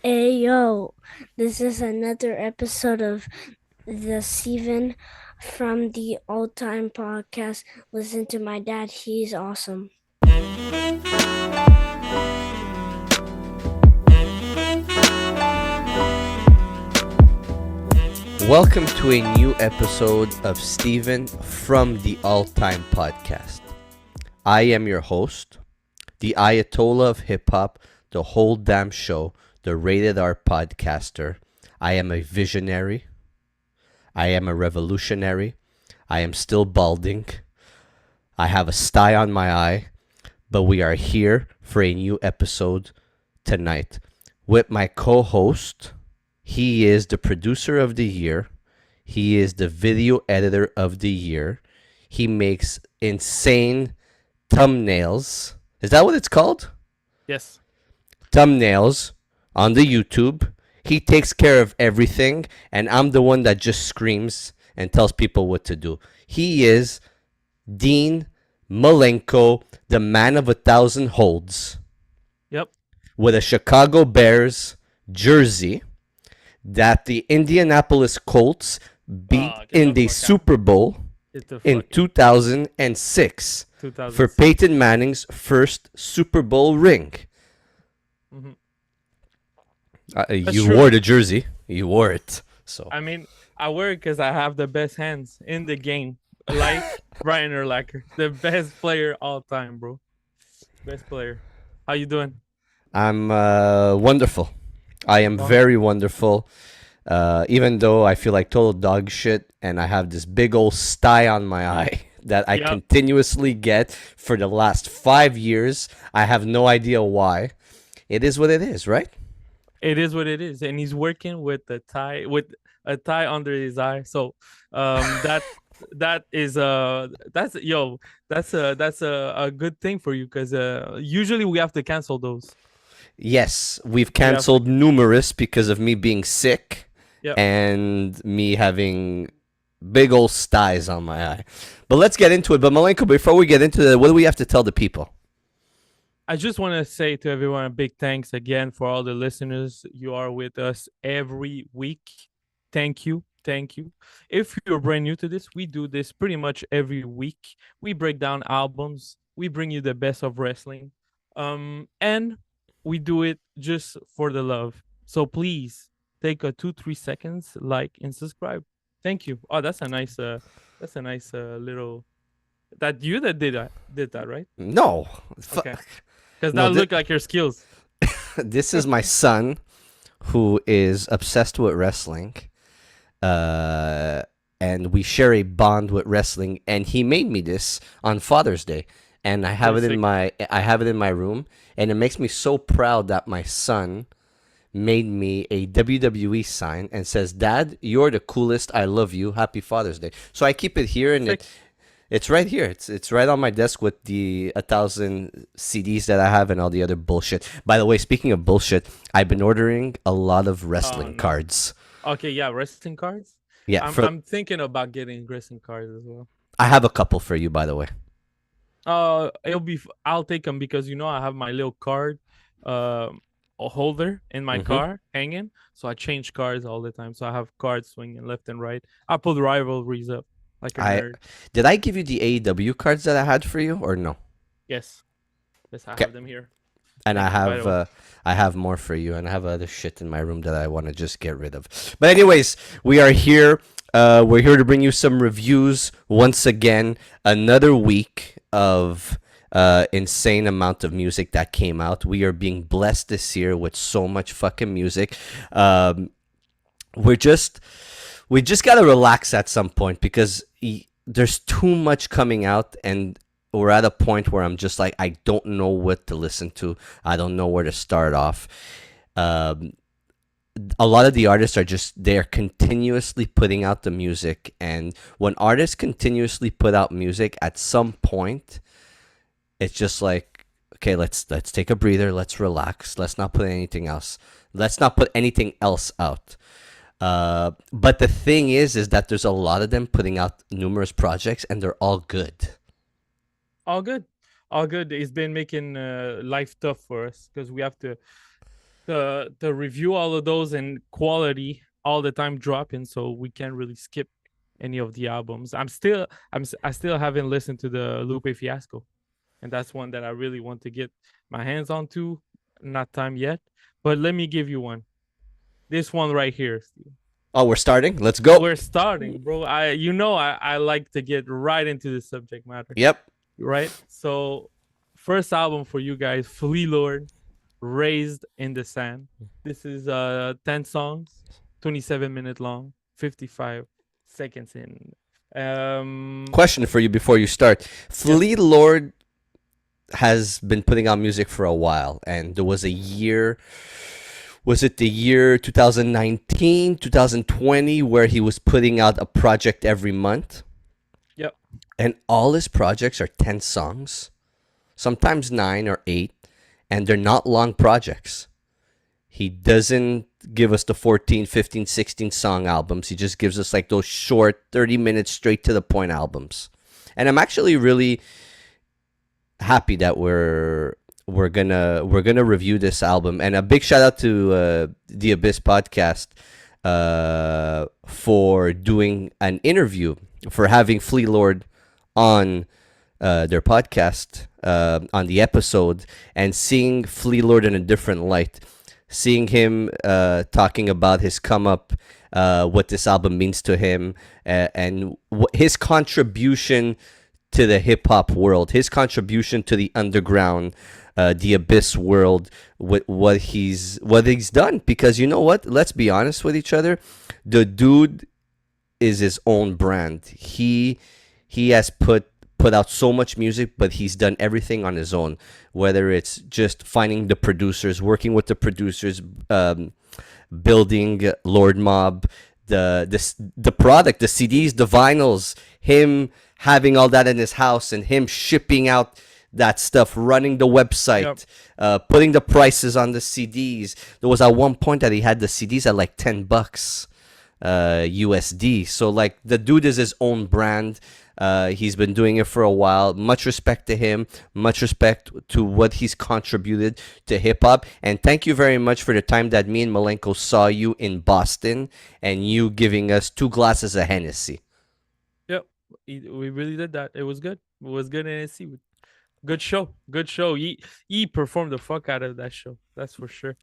Ayo, this is another episode of the Steven from the Old Time Podcast. Listen to my dad, he's awesome. Welcome to a new episode of Steven from the All Time Podcast. I am your host, the Ayatollah of Hip Hop, the whole damn show, the Rated R podcaster. I am a visionary. I am a revolutionary. I am still balding. I have a sty on my eye, but we are here for a new episode tonight with my co-host. He is the producer of the year. He is the video editor of the year. He makes insane thumbnails. Is that what it's called? Yes. Thumbnails on the YouTube. He takes care of everything, and I'm the one that just screams and tells people what to do. He is Dean Milenko, the man of 1,000 holds. Yep. With a Chicago Bears jersey that the Indianapolis Colts beat in the Super Bowl in 2006 for Peyton Manning's first Super Bowl ring. Mm-hmm. You wore the jersey. You wore it. So I mean, I wear it because I have the best hands in the game. Like Brian Urlacher, the best player all time, bro. Best player. How you doing? I'm wonderful. I am very wonderful. Even though I feel like total dog shit and I have this big old sty on my eye that I continuously get for the last 5 years. I have no idea why. It is what it is, right? It is what it is. And he's working with a tie under his eye. So that's a good thing for you because usually we have to cancel those. Yes, we've canceled numerous because of me being sick and me having big old styes on my eye. But let's get into it. But Milenko, before we get into it, what do we have to tell the people? I just want to say to everyone a big thanks again for all the listeners. You are with us every week. Thank you. Thank you. If you're brand new to this, we do this pretty much every week. We break down albums. We bring you the best of wrestling. And we do it just for the love. So please take a 2-3 seconds, like and subscribe. Thank you. Oh, that's a nice little that you that did that, right? No. Okay. Because that look like your skills. This is my son who is obsessed with wrestling. And we share a bond with wrestling, and he made me this on Father's Day. And I have it in my room, and it makes me so proud that my son made me a WWE sign and says, "Dad, you're the coolest. I love you. Happy Father's Day." So I keep it here, and it's right here. It's right on my desk with the 1,000 CDs that I have and all the other bullshit. By the way, speaking of bullshit, I've been ordering a lot of wrestling cards. Okay, yeah, wrestling cards. Yeah, I'm thinking about getting wrestling cards as well. I have a couple for you, by the way. I'll take them because I have my little card holder in my car hanging, so I change cards all the time. So I have cards swinging left and right. I put rivalries up like a nerd. Did I give you the AEW cards that I had for you or no? Yes, I have them here. And I have more for you, and I have other shit in my room that I want to just get rid of. But anyways, we are here. We're here to bring you some reviews once again. Another week of insane amount of music that came out. We are being blessed this year with so much fucking music. We just gotta relax at some point because there's too much coming out, and we're at a point where I'm just like, I don't know what to listen to. I don't know where to start off. A lot of the artists they're continuously putting out the music. And when artists continuously put out music, at some point, it's just like, okay, let's take a breather. Let's relax. Let's not put anything else. Let's not put anything else out. But the thing is that there's a lot of them putting out numerous projects, and they're all good. All good. It's been making life tough for us because we have to to review all of those and quality all the time dropping, so we can't really skip any of the albums. I still haven't listened to the Lupe Fiasco, and that's one that I really want to get my hands on to. Not time yet, but let me give you one. This one right here, Steve. Oh, we're starting. Let's go. We're starting, bro. I like to get right into the subject matter. Yep. Right. So, first album for you guys, Flea Lord, Raised in the Sand. This is 10 songs, 27-minute long, 55 seconds in. Question for you before you start. Flea Lord has been putting out music for a while, and there was a year. Was it the year 2019, 2020, where he was putting out a project every month? Yep. And all his projects are 10 songs, sometimes 9 or 8, and they're not long projects. He doesn't give us the 14, 15, 16 song albums. He just gives us like those short 30 minutes straight to the point albums. And I'm actually really happy that we're gonna review this album. And a big shout out to the Abyss podcast for doing an interview, for having Flea Lord on their podcast, on the episode, and seeing Flea Lord in a different light, seeing him talking about his come up, what this album means to him, and his contribution to the hip hop world, his contribution to the underground, the Abyss world, what he's done. Because you know what? Let's be honest with each other. The dude is his own brand. He has put out so much music, but he's done everything on his own. Whether it's just finding the producers, working with the producers, building Lord Mob, the product, the CDs, the vinyls, him having all that in his house, and him shipping out that stuff, running the website, putting the prices on the CDs. There was at one point that he had the CDs at like $10 USD. So like the dude is his own brand. He's been doing it for a while. Much respect to him. Much respect to what he's contributed to hip hop. And thank you very much for the time that me and Milenko saw you in Boston, and you giving us 2 glasses of Hennessy. Yep. We really did that. It was good. It was good, and it's good show. Good show. He performed the fuck out of that show. That's for sure.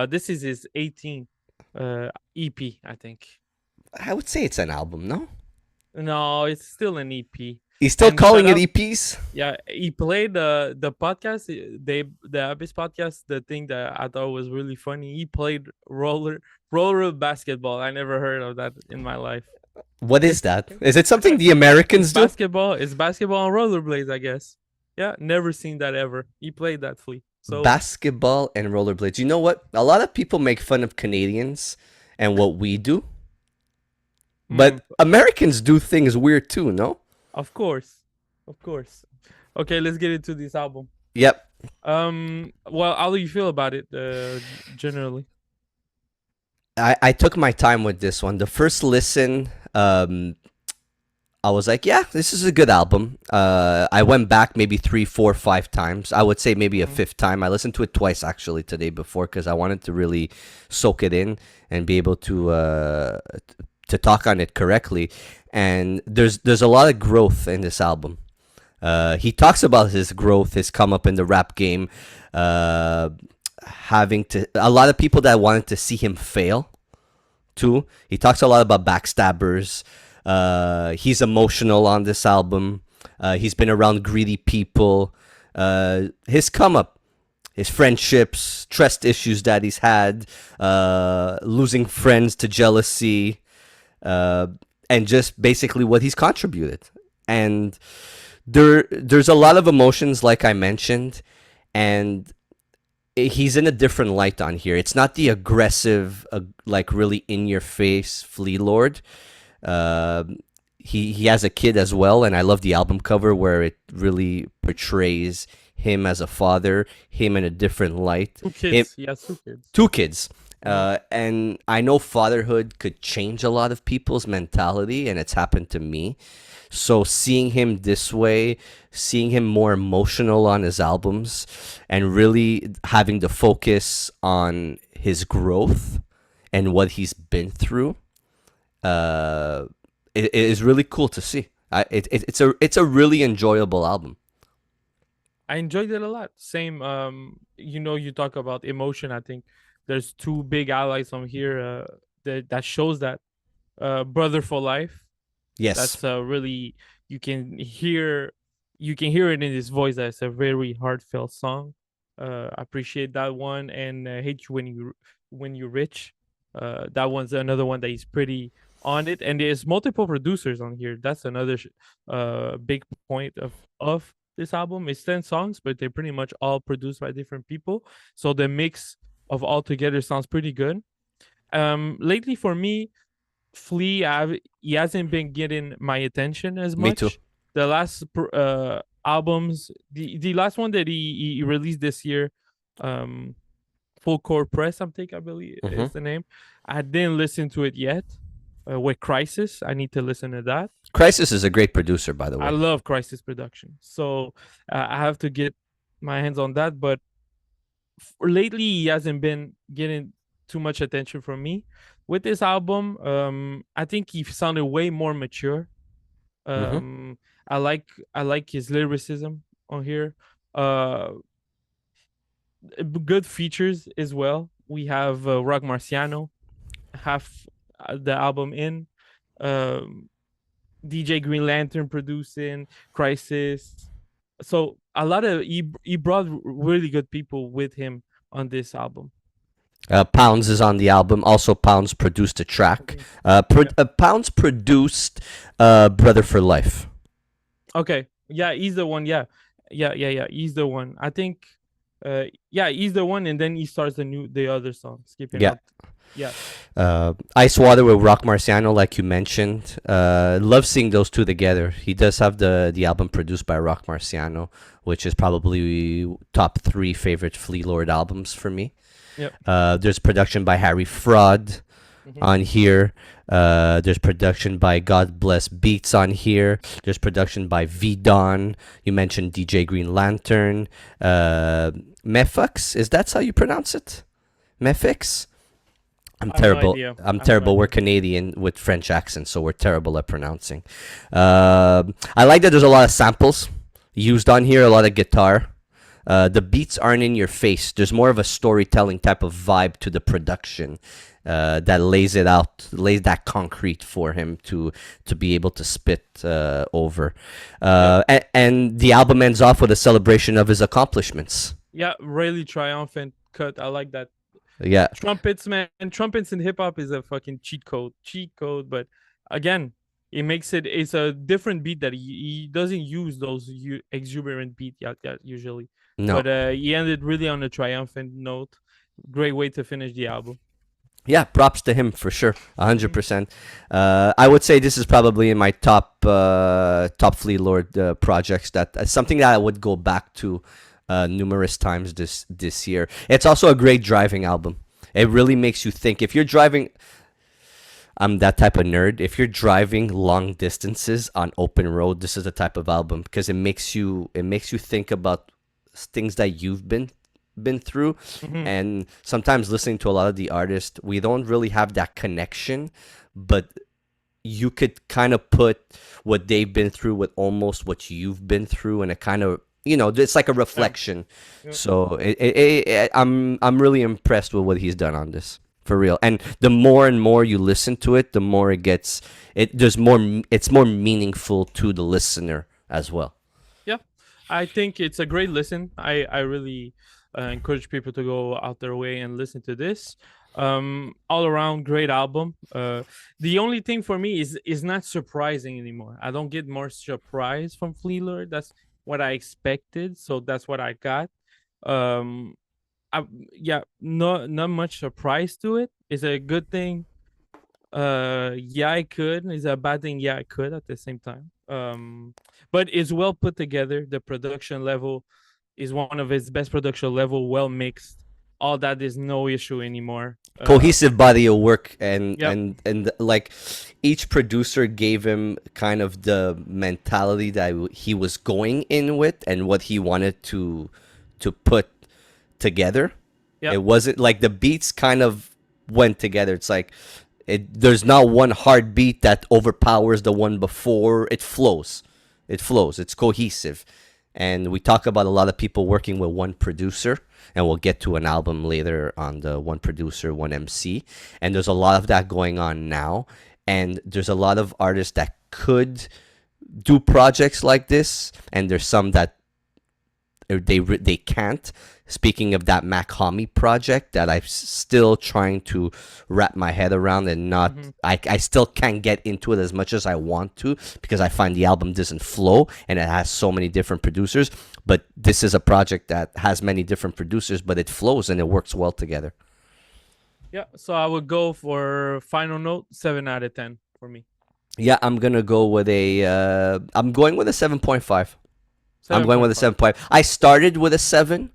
This is his 18 EP, I think. I would say it's an album, no? No, it's still an EP. He's still calling it EPs? Yeah, he played the podcast, the Abyss podcast, the thing that I thought was really funny. He played roller basketball. I never heard of that in my life. What is that? Is it something the Americans do? Basketball. It's basketball on rollerblades, I guess. Yeah, never seen that ever. He played that, Flea. So basketball and rollerblades. You know what? A lot of people make fun of Canadians and what we do. But Americans do things weird too, no? Of course. Okay, let's get into this album. Yep. Well, how do you feel about it, generally? I took my time with this one. The first listen, I was like, yeah, this is a good album. I went back maybe 3, 4, 5 times. I would say maybe a 5th time. I listened to it twice actually today before, because I wanted to really soak it in and be able to talk on it correctly. And there's a lot of growth in this album. He talks about his growth, his come up in the rap game, having to, a lot of people that wanted to see him fail too. He talks a lot about backstabbers. He's emotional on this album. He's been around greedy people. His come up, his friendships, trust issues that he's had, losing friends to jealousy, and just basically what he's contributed. And there's a lot of emotions, like I mentioned, and he's in a different light on here. It's not the aggressive, like really in your face Flea Lord. He has a kid as well, and I love the album cover where it really portrays him as a father, him in a different light. 2 kids. He has 2 kids. 2 kids. Mhm. And I know fatherhood could change a lot of people's mentality, and it's happened to me. So seeing him this way, seeing him more emotional on his albums, and really having to focus on his growth and what he's been through, uh, it is really cool to see. It's a really enjoyable album. I enjoyed it a lot. Same. You talk about emotion. I think there's two big allies on here. That shows that. Brother for Life. Yes. That's really you can hear you can hear it in his voice. That's a very heartfelt song. Appreciate that one, and Hate You When You're Rich. That one's another one that is pretty on it, and there's multiple producers on here. That's another big point of this album. It's 10 songs, but they're pretty much all produced by different people. So the mix of all together sounds pretty good. Lately for me, Flea, he hasn't been getting my attention as Me too. much. The last albums, the last one that he released this year, um, Full Court Press, I believe Hmm. is the name. I didn't listen to it yet. With Crisis, I need to listen to that. Crisis is a great producer, by the I way. love Crisis production, so I have to get my hands on that. But lately, he hasn't been getting too much attention from me. With this album, I think he sounded way more mature. Hmm. Um, I like I like his lyricism on here. Uh, Good features as well. We have Rock Marciano, half the album in. Um, DJ Green Lantern producing Crisis. So a lot of he brought really good people with him on this album. Pounds is on the album. Also, Pounds produced a track. Mhm. Yeah. Pounds produced Brother for Life. Okay. Yeah, he's the one. Yeah. Yeah. He's the one. I think yeah, he's the one, and then he starts the other song, skipping Yeah. out. Yeah. Ice Water with Rock Marciano, like you mentioned. Love seeing those two together. He does have the album produced by Rock Marciano, which is probably top three favorite Flea Lord albums for me. Yep. There's production by Harry Fraud Mhm. on here. There's production by God Bless Beats on here. There's production by V Don. You mentioned DJ Green Lantern. Mefux, is that how you pronounce it? Mefix? I'm I have no terrible. idea. I'm I have no terrible. We're idea. Canadian with French accents, so we're terrible at pronouncing. I like that there's a lot of samples used on here, a lot of guitar. The beats aren't in your face. There's more of a storytelling type of vibe to the production that lays it out, lays that concrete for him to be able to spit over. And the album ends off with a celebration of his accomplishments. Yeah, really triumphant cut. I like that. Yeah, Trumpets, man. Trumpets in hip hop is a fucking cheat code. Cheat code, but again, it's a different beat that he doesn't use those exuberant beat usually. no. But he ended really on a triumphant note. Great way to finish the album. Yeah, props to him for sure, Mhm. 100%. I would say this is probably in my top Flea Lord projects. That's something that I would go back to numerous times this year. It's also a great driving album. It really makes you think. If you're driving, I'm that type of nerd. If you're driving long distances on open road, this is the type of album because it makes you think about things that you've been through. Mhm. And sometimes listening to a lot of the artists, we don't really have that connection, but you could kind of put what they've been through with almost what you've been through, and it kind of, it's like a Yeah. reflection. Yeah. So I'm really impressed with what he's done on this, for real. And the more and more you listen to it, the more it gets it. It's more meaningful to the listener as well. Yeah, I think it's a great listen. I really encourage people to go out their way and listen to this. All around great album. The only thing for me is not surprising anymore. I don't get more surprise from Flea Lord. That's what I expected, so that's what I got. Um, I, yeah, not much surprise to it. It's a good thing. Yeah, I could. It's a bad thing. Yeah, I could at the same time. But it's well put together. The production level is one of its best production level, well mixed. all that is no issue anymore. Cohesive body of work, Yep. and like each producer gave him kind of the mentality that he was going in with and what he wanted to put together. Yep. It wasn't like the beats kind of went together. It's like there's not one hard beat that overpowers the one before. It flows. It flows. It's cohesive. And we talk about a lot of people working with one producer, and we'll get to an album later on the one producer, one MC. And there's a lot of that going on now. And there's a lot of artists that could do projects like this, and there's some that they can't. Speaking of that Mac Homie project that I'm still trying to wrap my head around, and not I still can't get into it as much as I want to, because I find the album doesn't flow and it has so many different producers. But this is a project that has many different producers, but it flows and it works well together. Yeah. So I would go for final note 7 out of 10 for me. Yeah, I'm gonna go with I'm going with a 7.5. I'm going with a 7.5. I started with a 7,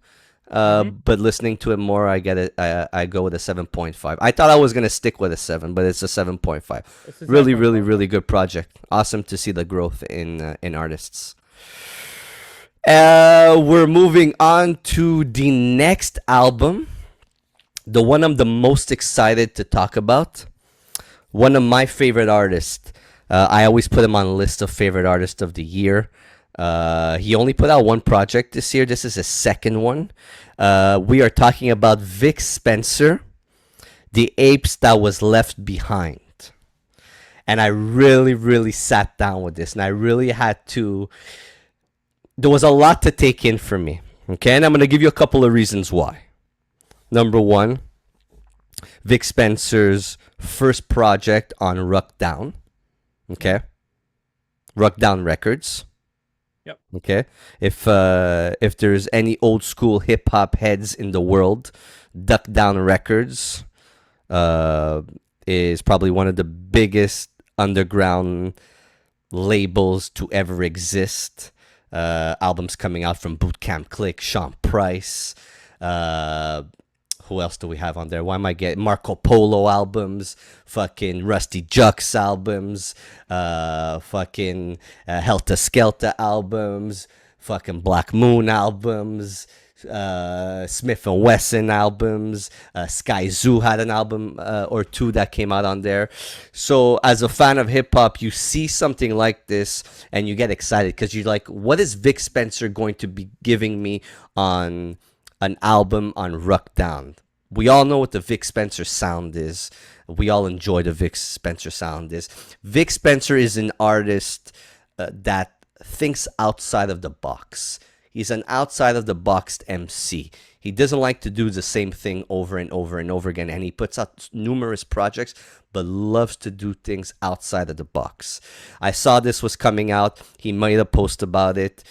but listening to it more, I get it. I go with a 7.5. I thought I was gonna stick with a 7, but it's a 7.5. Really, really, really good project. Awesome to see the growth in artists. We're moving on to the next album, the one I'm the most excited to talk about. One of my favorite artists. I always put him on a list of favorite artists of the year. He only put out one project this year. This is his second one. We are talking about Vic Spencer, the Apes that was left behind. And I really, really sat down with this, and I really had to. There was a lot to take in for me. Okay, and I'm going to give you a couple of reasons why. Number one, Vic Spencer's first project on Ruck Down. Okay, Ruck Down Records. Yep. Okay. If there's any old school hip hop heads in the world, Duck Down Records is probably one of the biggest underground labels to ever exist. Albums coming out from Boot Camp Click, Sean Price. Who else do we have on there? Why am I getting Marco Polo albums, fucking Rusty Jux albums, fucking Helter Skelter albums, fucking Black Moon albums, Smith and Wesson albums, Sky Zoo had an album or two that came out on there. So as a fan of hip hop, you see something like this and you get excited because you're like, what is Vic Spencer going to be giving me on an album on Ruck Down? We all know what the Vic Spencer sound is. We all enjoy the Vic Spencer sound is. Vic Spencer is an artist that thinks outside of the box. He's an outside of the box MC. He doesn't like to do the same thing over and over and over again, and he puts out numerous projects, but loves to do things outside of the box. I saw this was coming out. He made a post about it.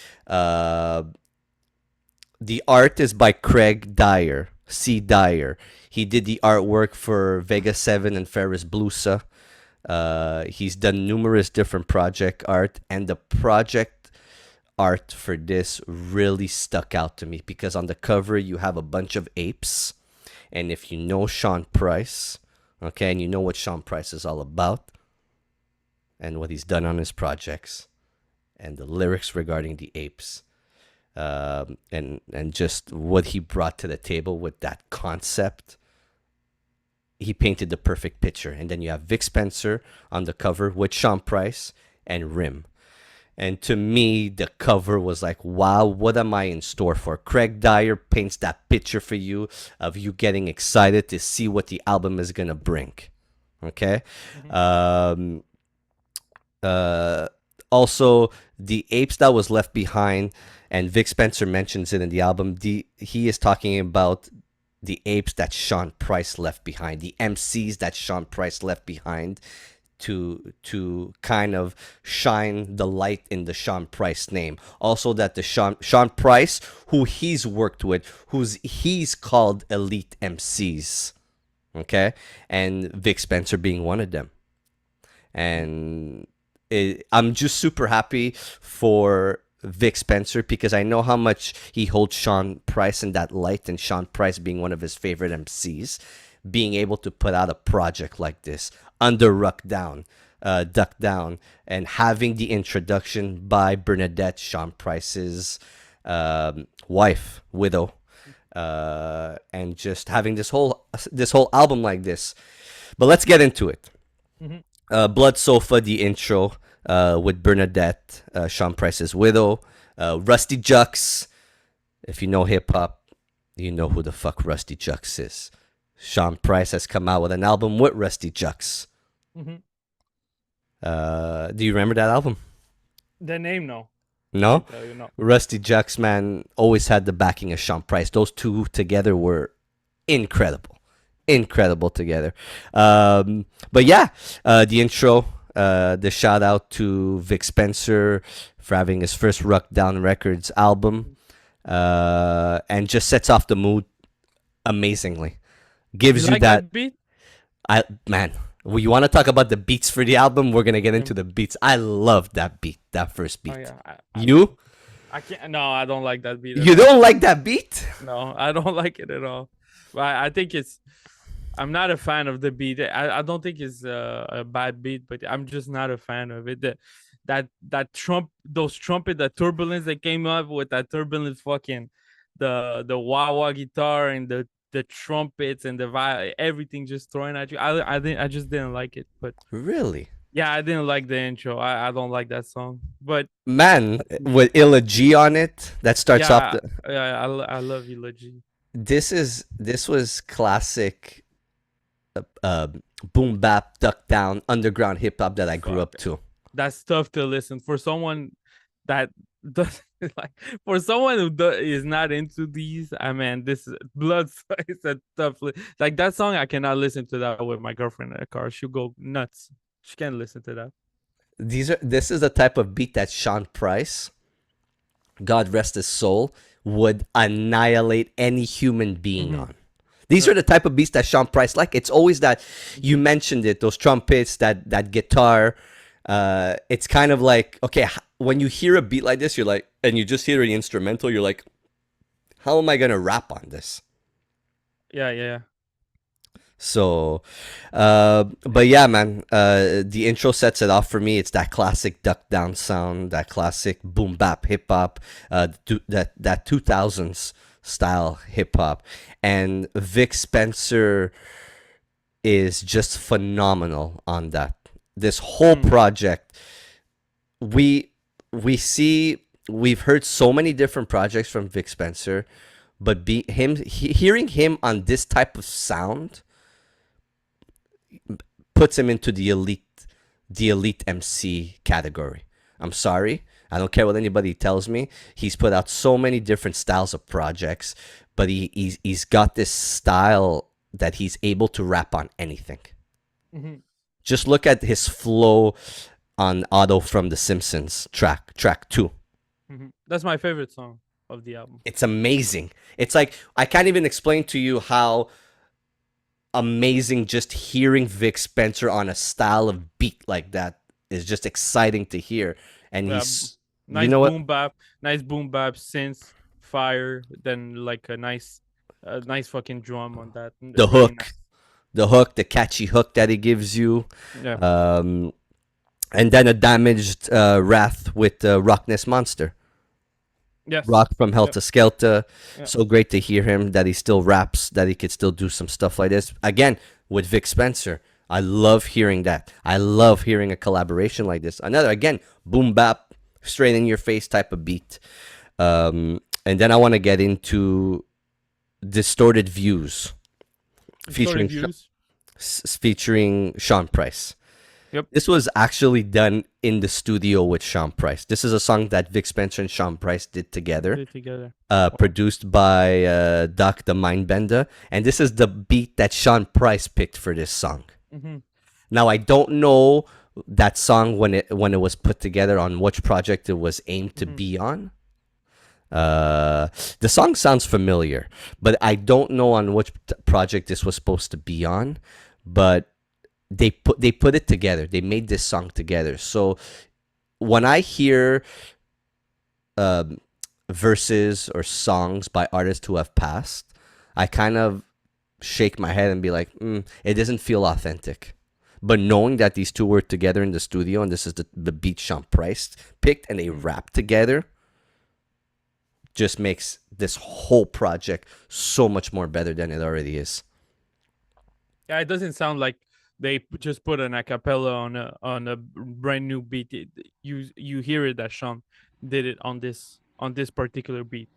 The art is by Craig Dyer, C. Dyer. He did the artwork for Vega 7 and Ferris Blusa. He's done numerous different project art, and the project art for this really stuck out to me because on the cover you have a bunch of apes, and if you know Sean Price, okay, and you know what Sean Price is all about and what he's done on his projects and the lyrics regarding the apes, and just what he brought to the table with that concept, he painted the perfect picture. And then you have Vic Spencer on the cover with Sean Price and Rim. And to me, the cover was like, wow, what am I in store for? Craig Dyer paints that picture for you of you getting excited to see what the album is going to bring. Okay? Also, the apes that was left behind, and Vic Spencer mentions it in the album, he is talking about the apes that Sean Price left behind, the MCs that Sean Price left behind to kind of shine the light in the Sean Price name. Also that the Sean Price, who he's worked with, he's called elite MCs. Okay? And Vic Spencer being one of them. And I'm just super happy for Vic Spencer because I know how much he holds Sean Price in that light, and Sean Price being one of his favorite MCs, being able to put out a project like this under Duck Down, and having the introduction by Bernadette, Sean Price's wife, widow, and just having this whole album like this. But let's get into it. Mhm. Blood Sofa, the intro with Bernadette, Sean Price's widow. Rusty Jux. If you know hip hop, you know who the fuck Rusty Jux is. Sean Price has come out with an album with Rusty Jux. Mhm. Do you remember that album? The name, no. No? I tell you, no. Rusty Jux, man, always had the backing of Sean Price. Those two together were incredible. Incredible together. But yeah, the intro, the shout out to Vic Spencer for having his first Ruck Down Records album, and just sets off the mood amazingly. Gives You you like that. that beat? Man, you want to talk about the beats for the album? We're gonna get into Yeah. the beats. I love that beat, that first beat. Oh yeah. You? I can't. No, I don't like that beat. At You all. don't like that beat? No, I don't like it at all. But I think it's. I'm not a fan of the beat. I don't think it's a bad beat, but I'm just not a fan of it. Those trumpet, the turbulence that came up with that turbulence, fucking the wah wah guitar and the trumpets and everything just throwing at you. I just didn't like it. But Really? yeah, I didn't like the intro. I don't like that song. But Man, with Illa G on it, that starts off yeah, the. I love Eulogy. This was classic, boom bap, duck down, underground hip hop that I grew up to. That's tough to listen for someone that does like for someone who is not into these. I mean, this blood is a tough like that song. I cannot listen to that with my girlfriend in the car. She'll go nuts. She can't listen to that. This is the type of beat that Sean Price, God rest his soul, would annihilate any human being on. These are the type of beats that Sean Price like. It's always that, you mentioned it, those trumpets, that guitar. It's kind of like, okay, when you hear a beat like this, you're like, and you just hear the instrumental, you're like, how am I gonna rap on this? Yeah. So, but yeah, man, the intro sets it off for me. It's that classic duck down sound, that classic boom bap hip hop, that 2000s style hip hop, and Vic Spencer is just phenomenal on that. This whole project, we've heard so many different projects from Vic Spencer, but hearing him on this type of sound puts him into the elite MC category. I'm sorry, I don't care what anybody tells me. He's put out so many different styles of projects, but he's got this style that he's able to rap on anything. Just look at his flow on Otto from The Simpsons track 2. That's my favorite song of the album. It's amazing. It's like, I can't even explain to you how amazing just hearing Vic Spencer on a style of beat like that is just exciting to hear. And he's, nice, you know boom what? bap, nice boom bap, synth, fire, then like a nice fucking drum on that. The Really hook, the catchy hook that he gives you. nice. Yeah. And then a damaged Wrath with Rockness Monster. Yes. Rock from Yep. Helter Skelter. Yep. So great to hear him, that he still raps, that he could still do some stuff like this. Again, with Vic Spencer. I love hearing that. I love hearing a collaboration like this. Another, again, boom bap, straight in your face type of beat. And then I want to get into Distorted Views. Featuring Featuring Sean Price. Yep. This was actually done in the studio with Sean Price. This is a song that Vic Spencer and Sean Price did together. Produced by Doc the Mindbender. And this is the beat that Sean Price picked for this song. Now, I don't know that song when it was put together, on which project it was aimed to be on. The song sounds familiar, but I don't know on which project this was supposed to be on. But they put it together. They made this song together. So when I hear verses or songs by artists who have passed, I kind of shake my head and be like, it doesn't feel authentic. But knowing that these two were together in the studio and this is the beat Sean Price picked and they rapped together just makes this whole project so much more better than it already is. Yeah, it doesn't sound like they just put an acapella on a brand new beat. You hear it that Sean did it on this particular beat.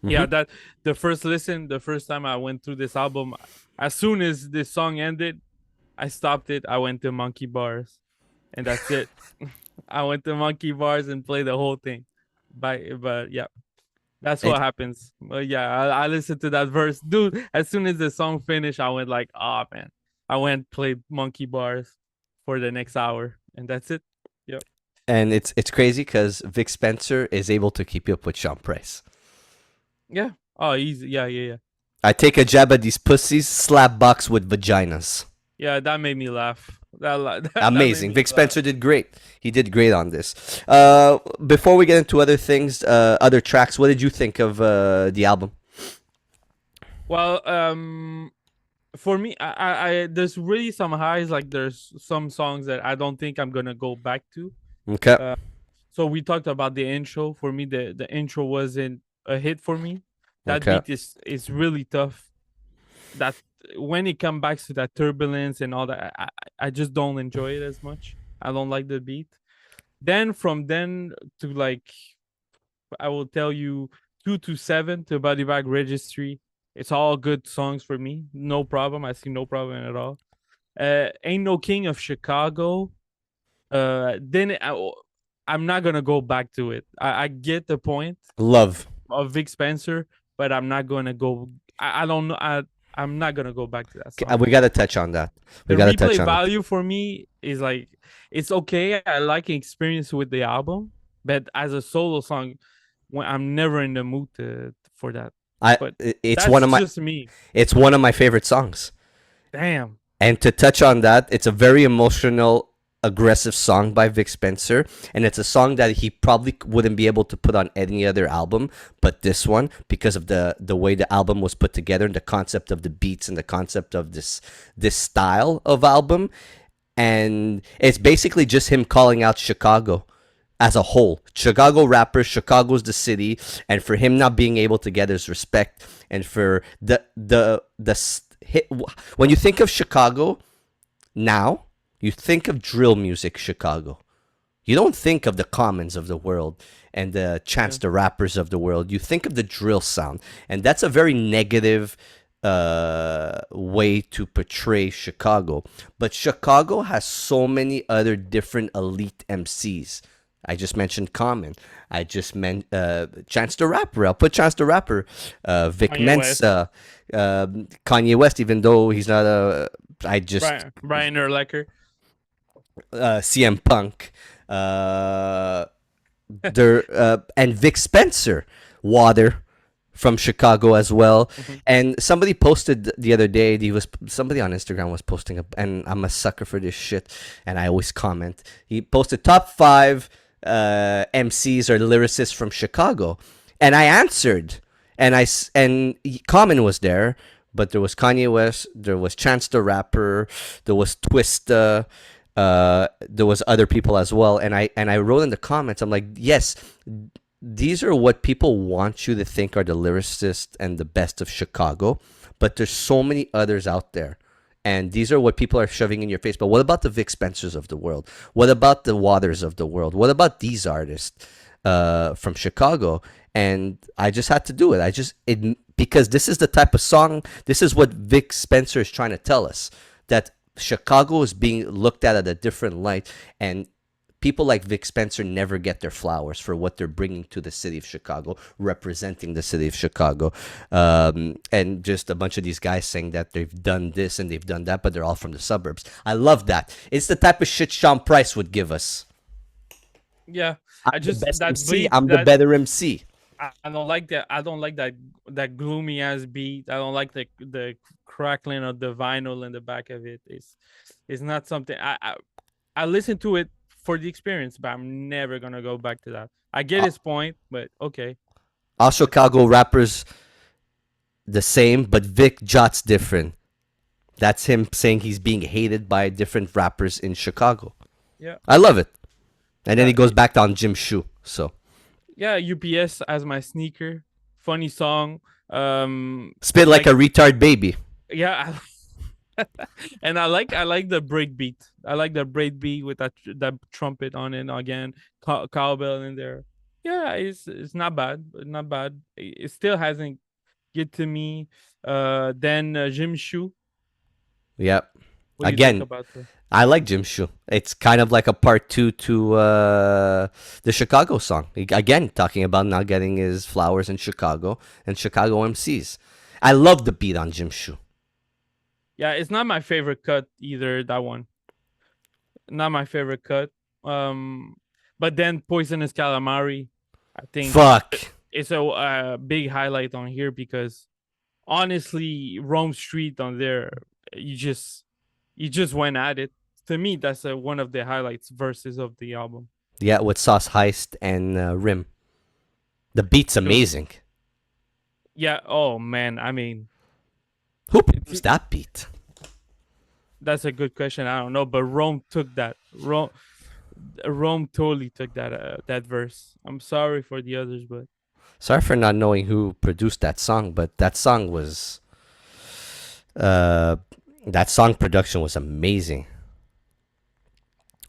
Yeah, Mm-hmm. that the first listen, the first time I went through this album, as soon as this song ended, I stopped it. I went to Monkey Bars, and that's it. I went to Monkey Bars and played the whole thing. But yeah, that's And what happens. But yeah, I listened to that verse, dude. As soon as the song finished, I went like, oh man. I went played Monkey Bars for the next hour, and that's it. Yep. and it's crazy because Vic Spencer is able to keep up with Sean Price. Yeah. Oh, easy. Yeah, yeah, yeah. I take a jab at these pussies, slap box with vaginas. Yeah, that made me laugh. That made Amazing. me Vic laugh. Spencer did great. He did great on this. Before we get into other things, other tracks, what did you think of the album? Well, for me, I there's really some highs. Like there's some songs that I don't think I'm gonna go back to. Okay. Uh, so we talked about the intro. For me, the intro wasn't a hit for me. That Okay. beat is really tough. That when it comes back to that turbulence and all that, I just don't enjoy it as much. I don't like the beat. Then from then to like, I will tell you 2 to 7 to Body Bag Registry. It's all good songs for me. No problem. I see no problem at all. Ain't No King of Chicago. Then I'm not gonna go back to it. I get the point Love. of Vic Spencer, but I'm not gonna go. I don't know. I'm not gonna go back to that Okay, song. we got to touch on that. We The got to touch replay on it. value for me is like it's okay. I like experience with the album, but as a solo song, when I'm never in the mood for that. I But it's one that's of my just me. it's one of my favorite songs. Damn. And to touch on that, it's a very emotional, aggressive song by Vic Spencer, and it's a song that he probably wouldn't be able to put on any other album, but this one because of the way the album was put together and the concept of the beats and the concept of this style of album, and it's basically just him calling out Chicago as a whole. Chicago rappers, Chicago's the city, and for him not being able to get his respect, and for the hit, when you think of Chicago now, you think of drill music Chicago. You don't think of the Commons of the world and the Chance Yeah. the Rappers of the world. You think of the drill sound, and that's a very negative way to portray Chicago. But Chicago has so many other different elite MCs. I just mentioned Common. I just meant Chance the Rapper. I'll put Chance the Rapper. Vic Kanye Mensa. Kanye West, even though he's not a. I just. Brian Urlacher. CM Punk. And Vic Spencer. Water from Chicago as well. Mm-hmm. And somebody posted the other day, somebody on Instagram was posting and I'm a sucker for this shit and I always comment. He posted top 5 MCs or lyricists from Chicago. And I answered and Common was there, but there was Kanye West, there was Chance the Rapper, there was Twista, there was other people as well, and I wrote in the comments, I'm like, yes, these are what people want you to think are the lyricists and the best of Chicago, but there's so many others out there. And these are what people are shoving in your face. But what about the Vic Spencers of the world? What about the Waters of the world? What about these artists from Chicago? And I just had to do it. Because this is the type of song, this is what Vic Spencer is trying to tell us, that Chicago is being looked at a different light, and people like Vic Spencer never get their flowers for what they're bringing to the city of Chicago, representing the city of Chicago. And just a bunch of these guys saying that they've done this and they've done that, but they're all from the suburbs. I love that. It's the type of shit Sean Price would give us. Yeah. I'm the best that MC. beat I'm the better MC. I don't like that. I don't like that gloomy ass beat. I don't like the crackling of the vinyl in the back of it. It's not something I listened to it for the experience, but I'm never gonna go back to that. I get his point, but okay. All Chicago rappers the same, but Vic Jot's different. That's him saying he's being hated by different rappers in Chicago. Yeah. I love it. And then Yeah, he goes back on Jim Shoe. So yeah, UPS as my sneaker. Funny song. spit like a retard baby. Yeah, and I like the break beat. I like the break beat with that trumpet on it again, cowbell in there. Yeah, it's not bad, not bad. It still hasn't get to me. Then Jim Shoe. Yep. What do you think Again, about the? I like Jim Shoe. It's kind of like a part two to the Chicago song. Again, talking about not getting his flowers in Chicago and Chicago MCs. I love the beat on Jim Shoe. Yeah, it's not my favorite cut either. That one, not my favorite cut. But then Poisonous Calamari, I think Fuck. it's a big highlight on here because honestly, Rome Street on there, you just went at it. To me, that's one of the highlights verses of the album. Yeah, with Sauce Heist and Rim. The beat's amazing. Yeah. Oh man, I mean, Who produced that beat? that's a good question. I don't know, but Rome took that. Rome totally took that verse. I'm sorry for the others, but Sorry for not knowing who produced that song, but that song was that song production was amazing.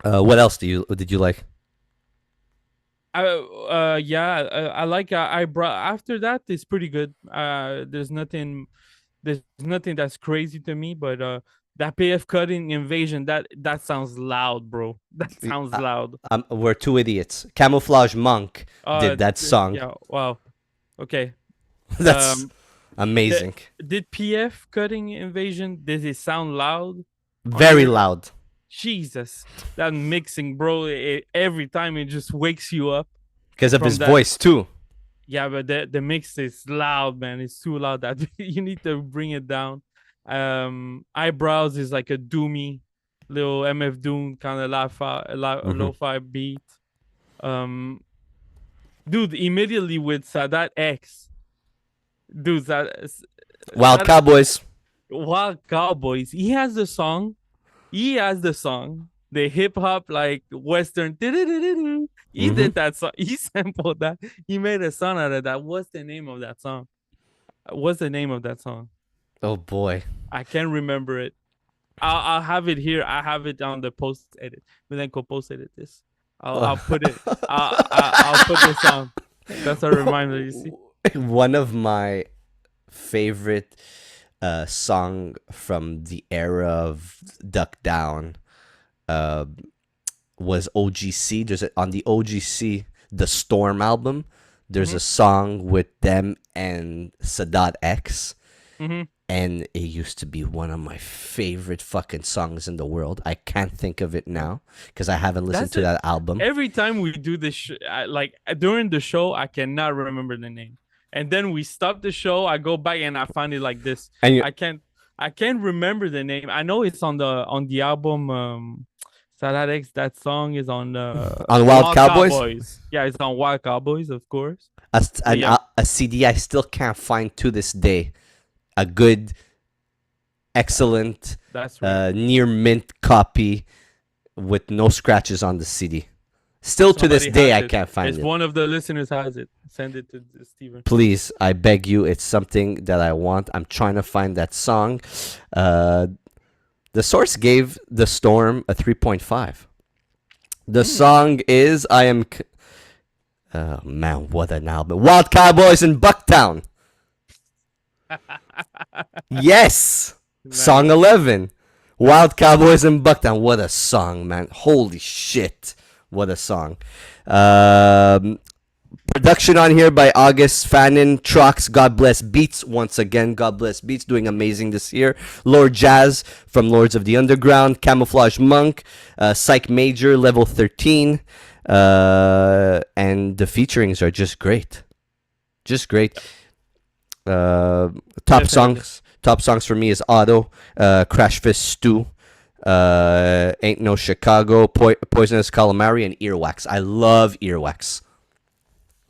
What else did you like? I like eyebrow. After that, it's pretty good. There's nothing that's crazy to me, but that PF cutting invasion that sounds loud, bro. That sounds loud. We're two idiots. Camouflage Monk did that song. Yeah. Wow. Okay. That's amazing. Did PF cutting invasion? Did it sound loud? Very loud. Jesus, that mixing, bro. Every time it just wakes you up. Because of his voice too. Yeah, but the mix is loud, man. It's too loud. That you need to bring it down. Eyebrows is like a doomy little MF Doom kind of lo-fi beat. Dude, immediately with Sadat X, dude, Wild Cowboys. Wild Cowboys. He has the song, the hip hop like Western. He did that song. He sampled that. He made a song out of that. What's the name of that song? Oh boy, I can't remember it. I'll have it here. I have it on the post edit. Milenko post edit this. I'll put it. I'll put this on. That's a reminder. You see. One of my favorite song from the era of Duck Down was OGC. On the OGC The Storm album, there's a song with them and Sadat X. And it used to be one of my favorite fucking songs in the world. I can't think of it now because I haven't listened to that album. Every time we do this, like during the show, I cannot remember the name. And then we stop the show. I go back and I find it like this. And I can't remember the name. I know it's on the album. Sadat X. That song is on Wild Cowboys. Yeah, it's on Wild Cowboys, of course. A CD I still can't find to this day. A good, excellent, near mint copy with no scratches on the CD. Still to this day, I can't find it. One of the listeners has it. Send it to Steven. Please, I beg you. It's something that I want. I'm trying to find that song. The source gave The Storm a 3.5. The song is I Am... Oh, man, what an album. Wild Cowboys in Bucktown. Yes. Nice. Song 11. Wild Cowboys in Bucktown. What a song, man. Holy shit. What a song. Production on here by August Fannin. Trucks. God Bless Beats. Once again, God Bless Beats doing amazing this year. Lord Jazz from Lords of the Underground. Camouflage Monk. Psych Major. Level 13. And the featurings are just great. Just great. Top songs for me is Auto, Crash Fist Stew, Ain't No Chicago, Poisonous Calamari, and Earwax. I love Earwax.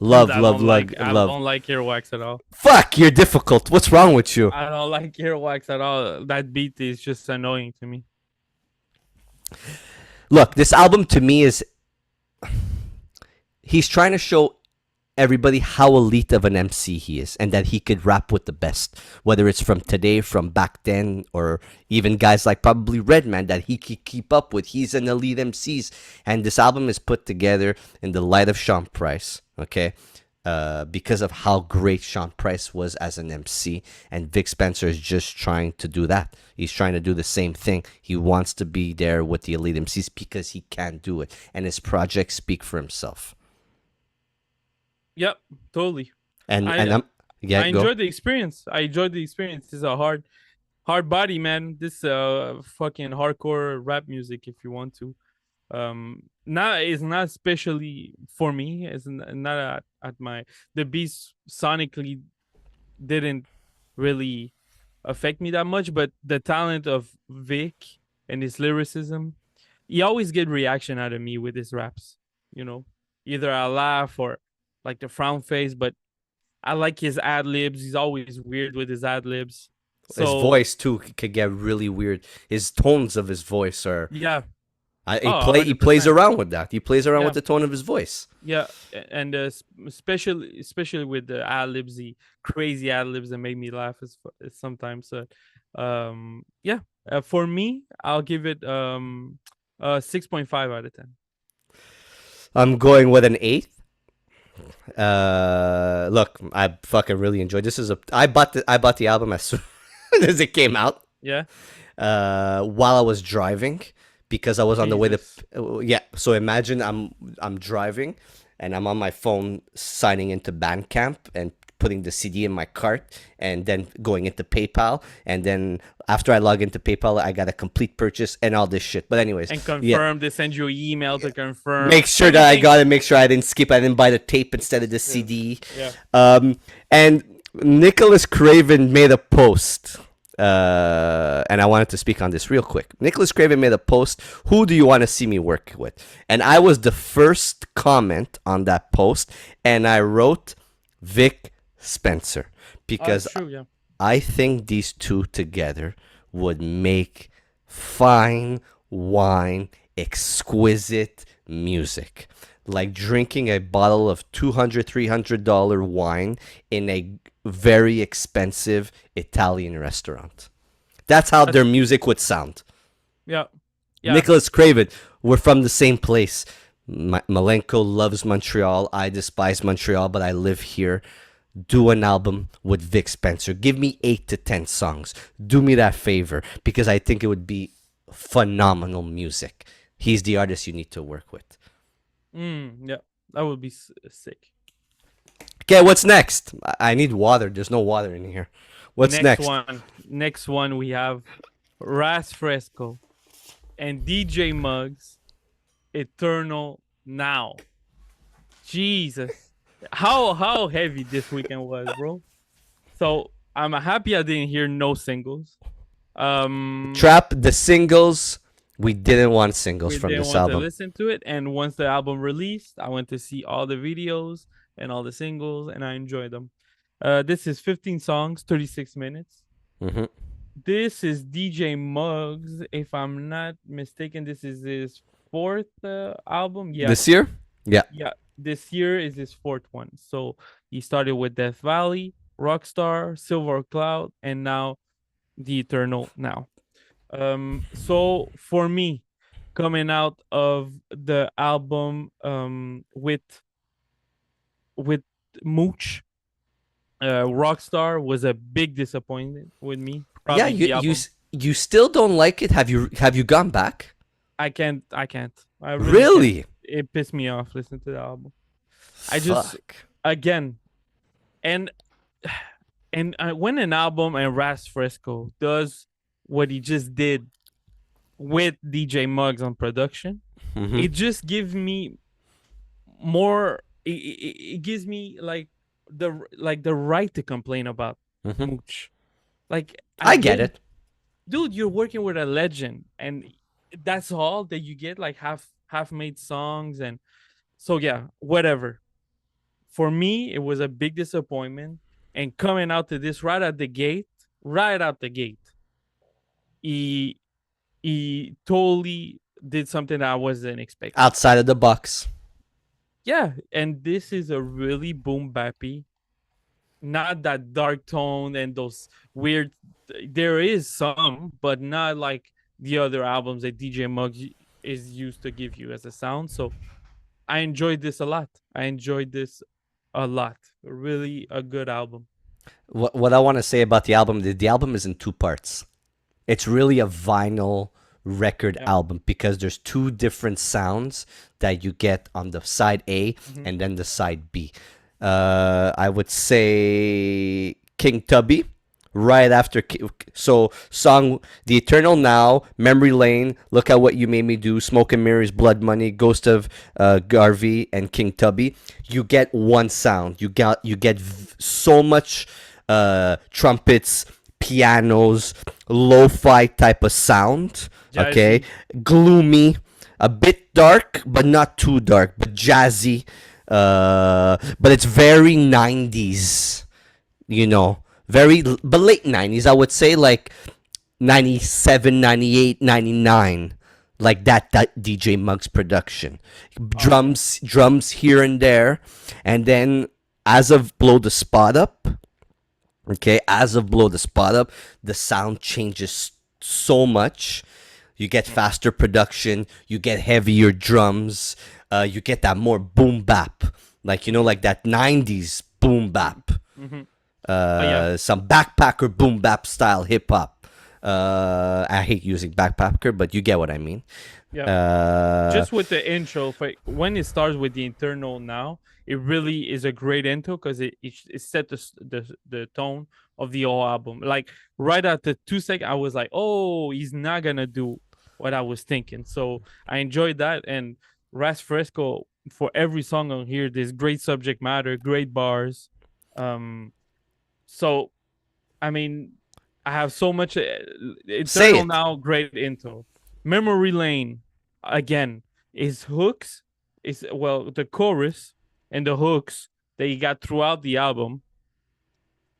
Love, I love, don't love, like I love. don't like earwax at all. Fuck, you're difficult. What's wrong with you? I don't like earwax at all. That beat is just annoying to me. Look, this album to me is. He's trying to show everybody how elite of an MC he is and that he could rap with the best, whether it's from today, from back then, or even guys like probably Redman that he could keep up with. He's an elite MCs, and this album is put together in the light of Sean Price, okay? Because of how great Sean Price was as an MC, and Vic Spencer is just trying to do that. He's trying to do the same thing. He wants to be there with the elite MCs because he can do it, and his projects speak for himself. Yep, totally. And I I'm yeah, I go. enjoyed the experience. I enjoyed the experience. It's a hard body, man. This fucking hardcore rap music if you want to. Not It's not especially for me. It's not at my the beats sonically didn't really affect me that much, but the talent of Vic and his lyricism, he always get reaction out of me with his raps. You know, either I laugh or like the frown face, but I like his ad libs. He's always weird with his ad libs. His So voice too could get really weird. His tones of his voice are. yeah, He plays 100%. around with that. He plays around Yeah, with the tone of his voice. yeah, and especially with the ad libs, the crazy ad libs that make me laugh is sometimes. Yeah, for me, I'll give it 6.5 out of 10. I'm going with an 8. Look, I fucking really enjoyed. I bought the album as soon as it came out. Yeah, While I was driving because I was on the way to. Jesus. Yeah, so imagine I'm driving and I'm on my phone signing into Bandcamp and putting the CD in my cart and then going into PayPal, and then after I log into PayPal I got a complete purchase and all this shit. But anyways, And yeah, confirm. They send you an email to confirm. make sure that I Everything. got it. Make sure I didn't skip. I didn't buy the tape instead of the CD. Yeah. And Nicholas Craven made a post. And I wanted to speak on this real quick. Nicholas Craven made a post. Who do you want to see me work with? And I was the first comment on that post, and I wrote Vic Spencer because That's true. Yeah. I think these two together would make fine wine, exquisite music. Like drinking a bottle of $200, $300 wine in a very expensive Italian restaurant. That's how their music would sound. Yeah. Yeah. Nicholas Craven, we're from the same place. Milenko loves Montreal. I despise Montreal, but I live here. Do an album with Vic Spencer. Give me 8 to 10 songs. Do me that favor because I think it would be phenomenal music. He's the artist you need to work with. Yeah. That would be sick. Okay, what's next? I need water. There's no water in here. What's next? Next one we have Raz Fresco and DJ Muggs, Eternal Now. Jesus. How heavy this weekend was, bro. So I'm happy I didn't hear no singles. Trap the singles. We didn't want singles We from didn't this want to album. listen to it, and once the album released, I went to see all the videos and all the singles, and I enjoyed them. This is 15 songs, 36 minutes. Mm-hmm. This is DJ Muggs, if I'm not mistaken. This is his fourth album. Yeah, This year? Yeah. yeah. This year is his fourth one. So he started with Death Valley, Rockstar, Silver Cloud, and now The Eternal Now. So for me, coming out of the album with Mooch, Rockstar was a big disappointment with me. Probably Yeah, the album. you still don't like it? Have you gone back? I can't. I Really? can't. It pissed me off listening to the album. I just Fuck. again, and when an album and Raz Fresco does what he just did with DJ Muggs on production, Mhm. it just gives me more. It gives me like the right to complain about Mhm. Mooch. Like I get it. dude. You're working with a legend, and that's all that you get, like half made songs. And so yeah, whatever. For me, it was a big disappointment. And coming out to this right out the gate, he he totally did something that I wasn't expecting. Outside of the box. Yeah, and this is a really boom bappy, not that dark tone and those weird. There is some, but not like the other albums that DJ Muggs is used to give you as a sound. So I enjoyed this a lot. I enjoyed this a lot. Really a good album. What I want to say about the album is in two parts. It's really a vinyl record Yeah. album because there's two different sounds that you get on the side A Mm-hmm. and then the side B. I would say King Tubby right after so song The Eternal Now, Memory Lane, Look at What You Made Me Do, Smoke and Mirrors, Blood Money, Ghost of Garvey, and King Tubby. You get one sound. You get so much trumpets, pianos, lo-fi type of sound. Okay, Jazzy. gloomy, a bit dark, but not too dark, but jazzy. But it's very 90s, you know, but late 90s, I would say, like 97, 98, 99, like that DJ Muggs production. Okay. Drums here and there, and then as of Blow the Spot Up, okay, as of Blow the Spot Up, the sound changes so much. You get Mm. faster production, you get heavier drums, you get that more boom bap, like, like that 90s boom bap, Mm-hmm. Yeah. some backpacker boom bap style hip hop. I hate using backpacker, but you get what I mean. Yeah. Uh, Just with the intro, when it starts with the Eternal Now, it really is a great intro because it set the tone of the whole album. Like right after 2 seconds, I was like, oh, he's not gonna do what I was thinking. So I enjoyed that. And Raz Fresco, for every song on here, there's great subject matter, great bars. Um, so I mean, I have so much. say Eternal it. Now, great intro. Memory Lane, again, is hooks. Is well, the chorus and the hooks that you got throughout the album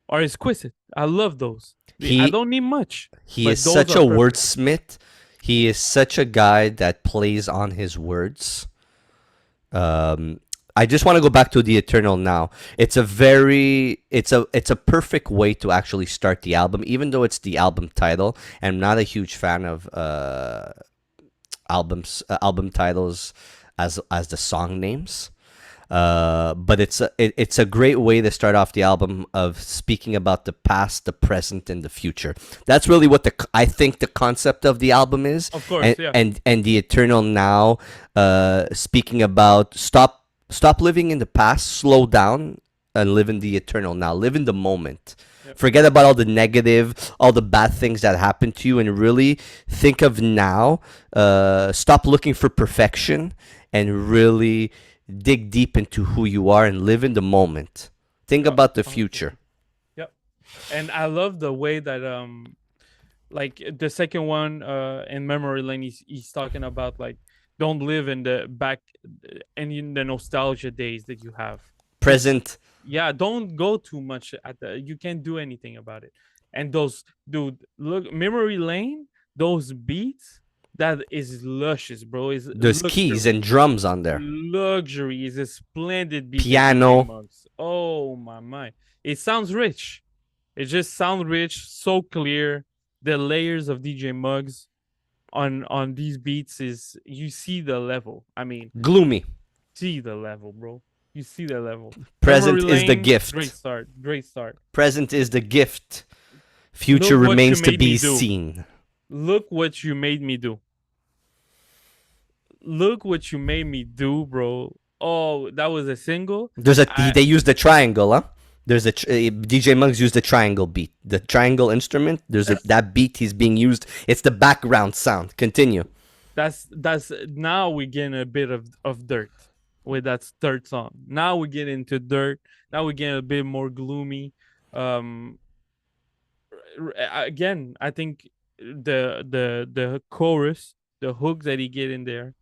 are exquisite. I love those. I He don't need much, he is but those such are a perfect. wordsmith. He is such a guy that plays on his words. Um, I just want to go back to the Eternal Now. It's a perfect way to actually start the album, even though it's the album title. I'm not a huge fan of album titles as the song names. But it's a great way to start off the album of speaking about the past, the present, and the future. That's really what I think the concept of the album is, Of and course, yeah. and the Eternal Now, speaking about stop living in the past, slow down, and live in the eternal now. Live in the moment. Yep. Forget about all the negative, all the bad things that happened to you, and really think of now. Stop looking for perfection, and really dig deep into who you are and live in the moment. Think Yeah, about the 100%. future. Yep. And I love the way that like the second one in Memory Lane, he's talking about like don't live in the back and in the nostalgia days that you have. Just Present. yeah, don't go too much at the you can't do anything about it. And those dude, look, Memory Lane, those beats, that is luscious, bro. Is There's keys luxury. and drums on there. Luxury is a splendid beat that DJ Piano. Muggs. Oh my my. It sounds rich. It just sounds rich, so clear. The layers of DJ Muggs on these beats is you see the level. I mean, Gloomy. see the level, bro. You see the level. Memory Present is the Lane, great gift. start. Great start. Present is the gift. Future Look what you remains to made me be do. seen. Look what you made me do. Look what you made me do, bro. Oh, that was a single. I They use the triangle, huh? There's DJ Muggs used the triangle beat, the triangle instrument. That beat he's being used. It's the background sound. Continue. that's now we get a bit of dirt with that third song. Now we get into dirt. Now we get a bit more gloomy. Um, again, I think the chorus the hooks that he get in there,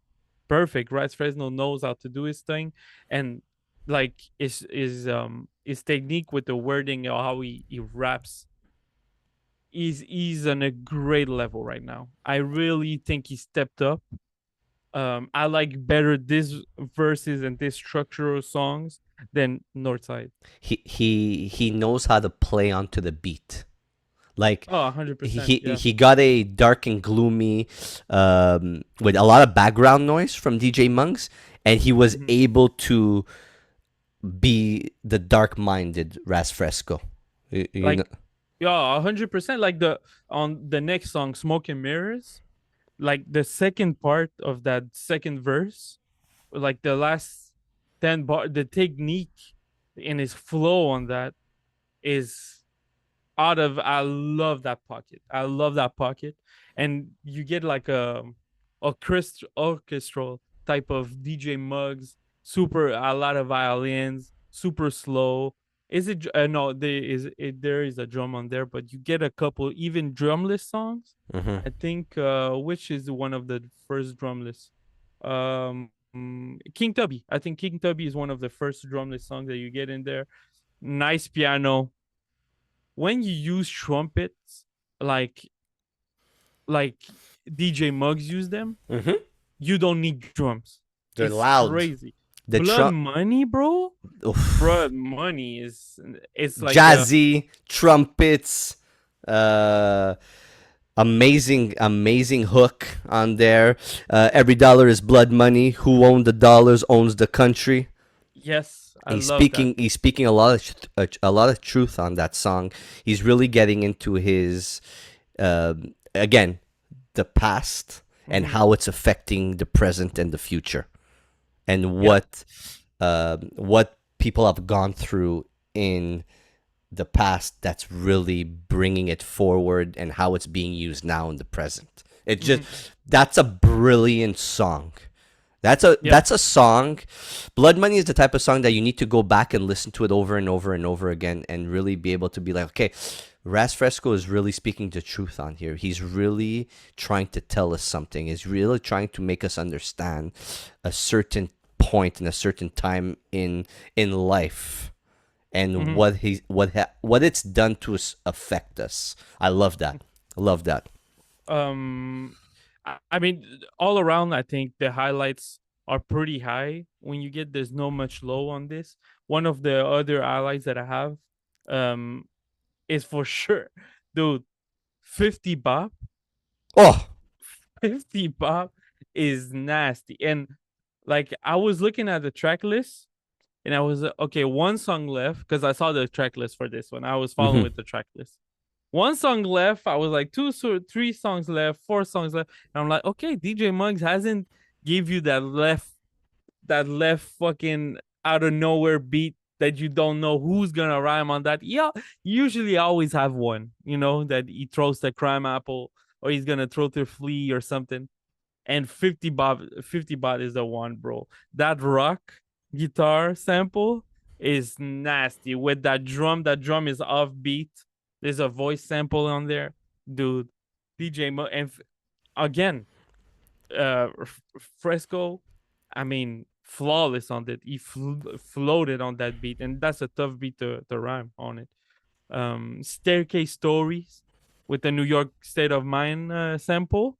perfect. Raz Fresno knows how to do his thing, and like his technique with the wording or how he raps he's on a great level right now. I really think he stepped up. I like better this verses and this structural songs than Northside. He knows how to play onto the beat. Like Oh, 100%. Yeah. he got a dark and gloomy with a lot of background noise from DJ Muggs, and he was Mhm. able to be the dark-minded Ras Fresco. You know? Like, yeah, 100%. Like the on the next song, Smoke and Mirrors, like the second part of that second verse, like the last 10 bar, the technique and his flow on that is out of. I love that pocket. I love that pocket, and you get like a orchestral type of DJ Muggs, super a lot of violins, super slow. Is it no? There is a drum on there, but you get a couple even drumless songs. Mm-hmm. I think which is one of the first drumless. King Tubby. I think King Tubby is one of the first drumless songs that you get in there. Nice piano, when you use trumpets like like DJ Muggs use them, Mm-hmm. you don't need drums. They're It's loud. crazy. The Blood Money, bro. Oof. Blood Money is it's like Jazzy trumpets, uh, amazing hook on there. Every dollar is blood money. Who owned the dollars owns the country. yes, I love that. He's speaking a lot of truth on that song. He's really getting into his again the past and Mhm. how it's affecting the present and the future, and Yeah. what people have gone through in the past that's really bringing it forward and how it's being used now in the present. It just Mhm. that's a brilliant song. Yeah. That's a song. Blood Money is the type of song that you need to go back and listen to it over and over and over again and really be able to be like, okay, Ras Fresco is really speaking the truth on here. He's really trying to tell us something. He's really trying to make us understand a certain point in a certain time in life and Mhm. what it's done to us affect us. I love that. I love that. Um I mean all around I think the highlights are pretty high. When you get there's no much low on this. One of the other highlights that I have um is for sure, dude. 50 Bob, Oh. 50 Bob is nasty. And like I was looking at the track list and I was okay, one song left because I saw the track list for this one. I was following Mm-hmm. with the track list. One song left. I was like three songs left, four songs left. And I'm like, okay, DJ Muggs hasn't give you that left fucking out of nowhere beat that you don't know who's gonna rhyme on that. Yeah, usually I always have one, that he throws the crime apple or he's gonna throw the flea or something. And 50 baht is the one, bro. That rock guitar sample is nasty with that drum. That drum is offbeat. There's a voice sample on there, dude. And again, Fresco, I mean, flawless on that. He floated on that beat, and that's a tough beat to rhyme on it. Staircase Stories with the New York State of Mind sample,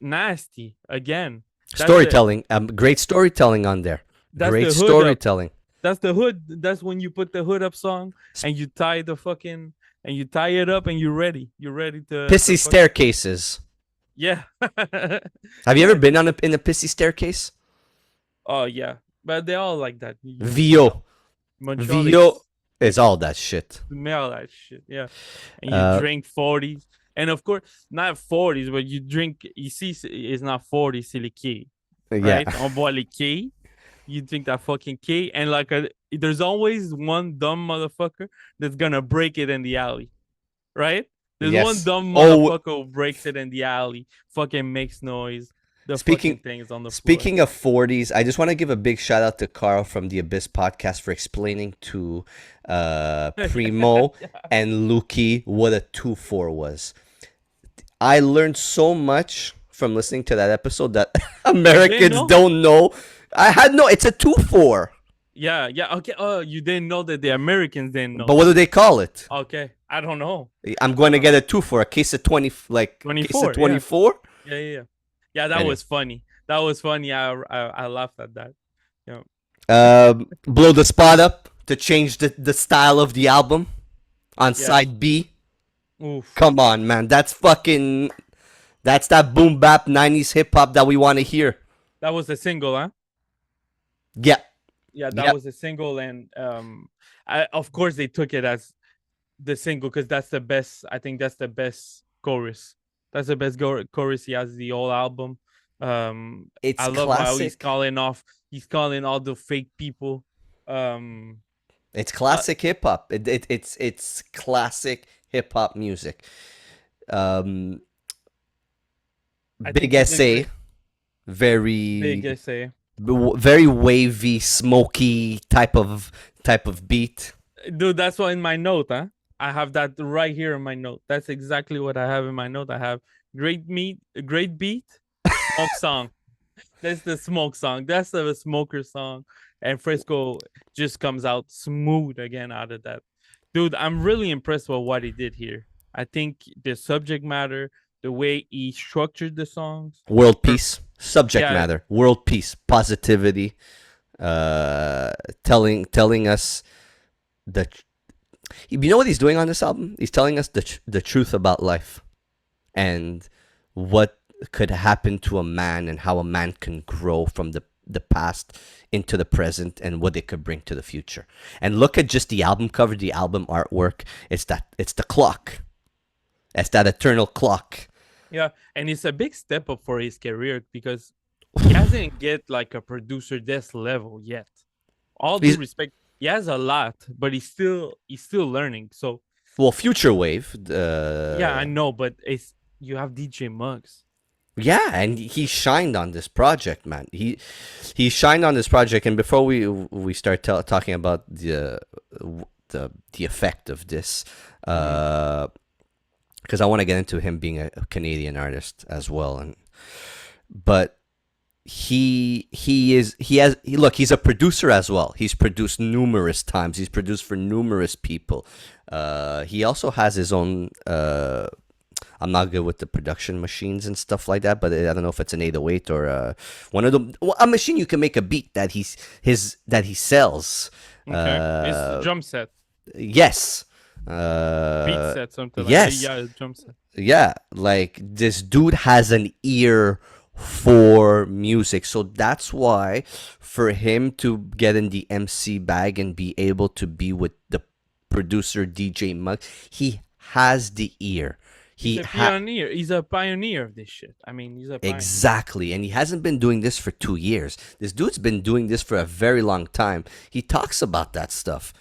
nasty again. That's the Storytelling. Great storytelling on there. that's Great the hood up. storytelling. That's the hood. That's when you put the hood up song and you tie it up and you're ready. You're ready to Pissy fucking staircases. yeah. Have you ever Yeah, been on in a pissy staircase? oh yeah, but they all like that. VO. Montreal, they VO is all that shit. smell that shit. Yeah, and you Uh, drink 40s, and of course not 40s, but you drink. You see, it's not 40, c'est le quai, yeah. right? On boit le quai. You drink that fucking quai, and like there's always one dumb motherfucker that's gonna break it in the alley, right? There's one Yes. dumb Oh, motherfucker who breaks it in the alley, fucking makes noise. The fucking speaking thing is on the floor. speaking of 40s, I just want to give a big shout out to Carl from the Abyss podcast for explaining to Primo and Luki what a 2-4 was. I learned so much from listening to that episode that You didn't Americans know? don't know. I had no. It's a 2-4. Yeah, yeah. Okay. Oh, you didn't know that the Americans didn't know But what do that. they call it? Okay, I don't know. I'm I going to don't get know. a 2-4, a case of 20, like case of 24. Yeah. 24. Yeah. Yeah. Yeah. Yeah. That Anyway, was funny. That was funny. I laughed at that. Yeah. blow the spot up to change the style of the album on Yeah. side B. Oof. Come on, man. That's that boom bap 90s hip hop that we want to hear. That was the single, huh? Yeah. Yeah, that Yep. was a single, and of course they took it as the single because that's the best. I think that's the best chorus. That's the best chorus he has the whole album. It's I love how classic. he's calling all the fake people. Um, It's classic hip hop. It's classic hip hop music. Um, I big think he did essay, great. very Big essay. very wavy, smoky type of beat. Dude, that's what in my note, huh? I have that right here in my note. That's exactly what I have in my note. I have great beat, smoke song. That's the smoke song. That's the smoker song. And Fresco just comes out smooth again out of that. Dude, I'm really impressed with what he did here. I think the subject matter, the way he structured the songs. World peace, subject Yeah. matter, world peace, positivity, telling us the. You know what he's doing on this album? He's telling us the truth about life, and what could happen to a man, and how a man can grow from the past into the present, and what it could bring to the future. And look at just the album cover, the album artwork. It's the clock. It's that eternal clock. Yeah, and it's a big step up for his career because he hasn't get like a producer this level yet. All due respect, he has a lot, but he's still learning. So well, Future Wave. yeah, I know, but you have DJ Muggs. Yeah, and he shined on this project, man. He shined on this project, and before we start talking about the effect of this, because I want to get into him being a Canadian artist as well, but he's a producer as well. He's produced numerous times. He's produced for numerous people. He also has his own. I'm not good with the production machines and stuff like that, but I don't know if it's an 808 or one of them. A machine you can make a beat that he sells. Okay, it's drum set. Yes. Beat set, something like yes. that. Yeah, drum set. Yeah, like this dude has an ear for music, so that's why for him to get in the MC bag and be able to be with the producer DJ Mug, he has the ear. He's a pioneer. He's a pioneer of this shit. I mean, he's a pioneer. Exactly, and he hasn't been doing this for 2 years. This dude's been doing this for a very long time. He talks about that stuff.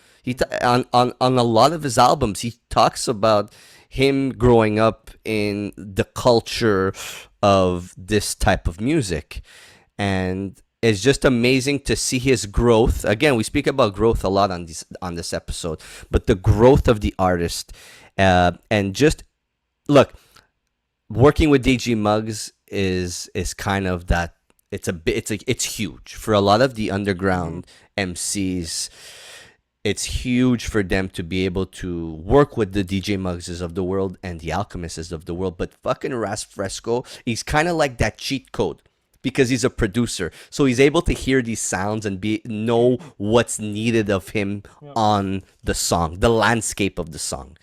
On a lot of his albums, he talks about him growing up in the culture of this type of music, and it's just amazing to see his growth. Again, we speak about growth a lot on this episode, but the growth of the artist, and just look, working with DJ Muggs is kind of that. It's huge for a lot of the underground MCs. It's huge for them to be able to work with the DJ Muggses of the world and the Alchemists of the world. But fucking Raz Fresco, he's kind of like that cheat code because he's a producer. So he's able to hear these sounds and know what's needed of him on the song, the landscape of the song.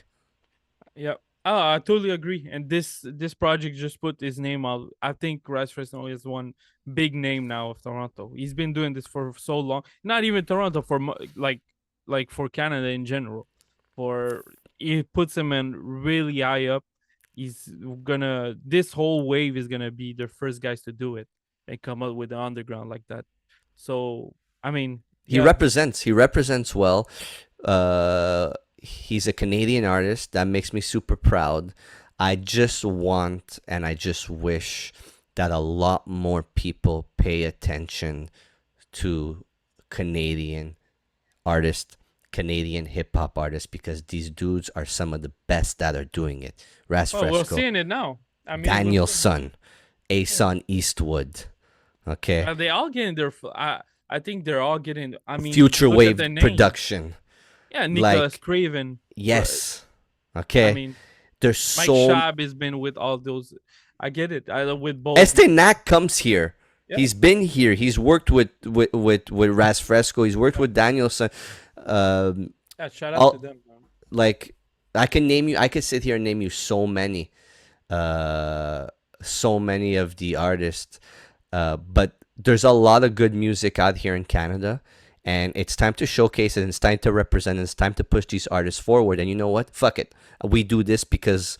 Yeah. Oh, I totally agree. And this project just put his name out. I think Raz Fresco is one big name now of Toronto. He's been doing this for so long. Not even Toronto, for like for Canada in general. It puts him in really high up. This whole wave is gonna be the first guys to do it and come up with the underground like that. So I mean, he represents well. He's a Canadian artist. That makes me super proud. I just want and I just wish that a lot more people pay attention to Canadian artists, Canadian hip hop artists, because these dudes are some of the best that are doing it. Raz Fresco, we're seeing it now. I mean, Daniel Son, Ason Eastwood. Okay. Are they all getting their? I think they're all getting. I mean, Future look at the Wave names. production. Yeah, Nicholas Like, Craven. yes. I Okay. mean, There's Mike so Schaub has been with all those. I get it. I with both. Este Knack comes here. Yeah. He's been here. He's worked with Raz Fresco. He's worked with Danielson. Um, Yeah, shout out all, to them, bro. like I can name you. I could sit here and name you uh, so many of the artists. But there's a lot of good music out here in Canada, and it's time to showcase it. And it's time to represent. And it's time to push these artists forward. And you know what? Fuck it. We do this because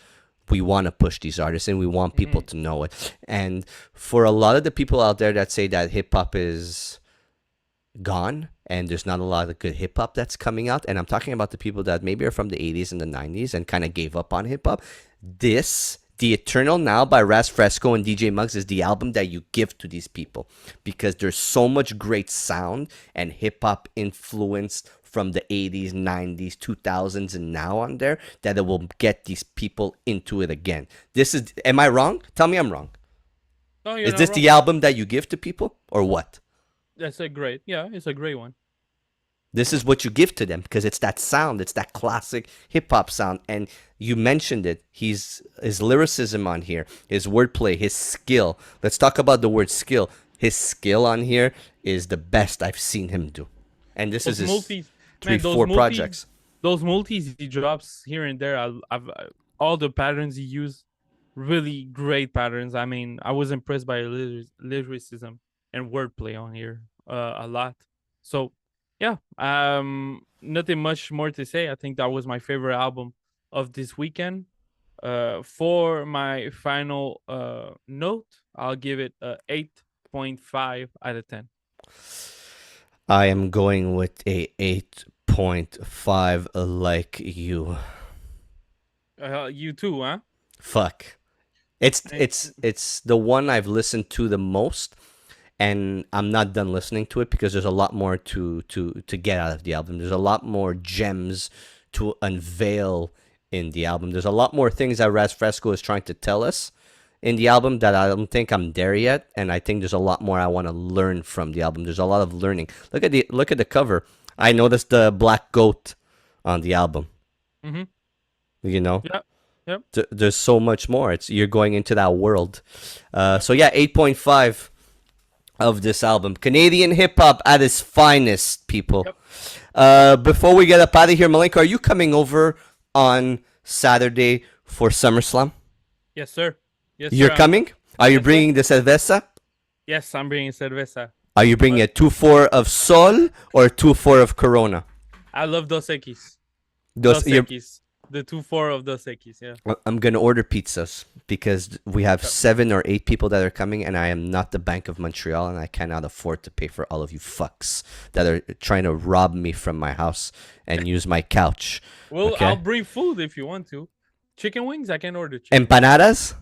we want to push these artists and we want people to know it. And for a lot of the people out there that say that hip hop is gone and there's not a lot of good hip hop that's coming out, and I'm talking about the people that maybe are from the 80s and the 90s and kind of gave up on hip hop, The Eternal Now by Raz Fresco and DJ Muggs is the album that you give to these people, because there's so much great sound and hip hop influence from the 80s, 90s, 2000s, and now on there that it will get these people into it again. Am I wrong? Tell me I'm wrong. No, you're Is not this wrong. the album that you give to people or what? That's a great. Yeah, it's a great one. This is what you give to them because it's that sound. It's that classic hip hop sound. And you mentioned it. His lyricism on here, his wordplay, his skill. Let's talk about the word skill. His skill on here is the best I've seen him do. And this is his four projects. Those multis he drops here and there. I've all the patterns he used, really great patterns. I mean, I was impressed by lyricism and wordplay on here a lot. So yeah, nothing much more to say. I think that was my favorite album of this weekend. For my final note, I'll give it a 8.5 out of 10. I am going with a 8.5 like you. You too, huh? Fuck. It's the one I've listened to the most, and I'm not done listening to it because there's a lot more to get out of the album. There's a lot more gems to unveil in the album. There's a lot more things that Raz Fresco is trying to tell us in the album that I don't think I'm there yet, and I think there's a lot more I want to learn from the album. There's a lot of learning. Look at the cover. I noticed the black goat on the album. Mm-hmm. You know? Yeah. Yep. There's so much more. You're going into that world. So yeah, 8.5 of this album. Canadian hip hop at its finest, people. Yep. Before we get up out of here, Milenko, are you coming over on Saturday for Summer Slam? Yes, sir. Yes, You're sir. coming? Are you Yes, bringing the cerveza? Yes, I'm bringing cerveza. Are you bringing a 2-4 of Sol or a 2-4 of Corona? I love Dos Equis. Dos, Dos Equis. The 2-4 of Dos Equis, yeah. I'm going to order pizzas because we have 7 or 8 people that are coming, and I am not the Bank of Montreal, and I cannot afford to pay for all of you fucks that are trying to rob me from my house and use my couch. Well, okay? I'll bring food if you want to. Chicken wings? I can order chicken. Empanadas?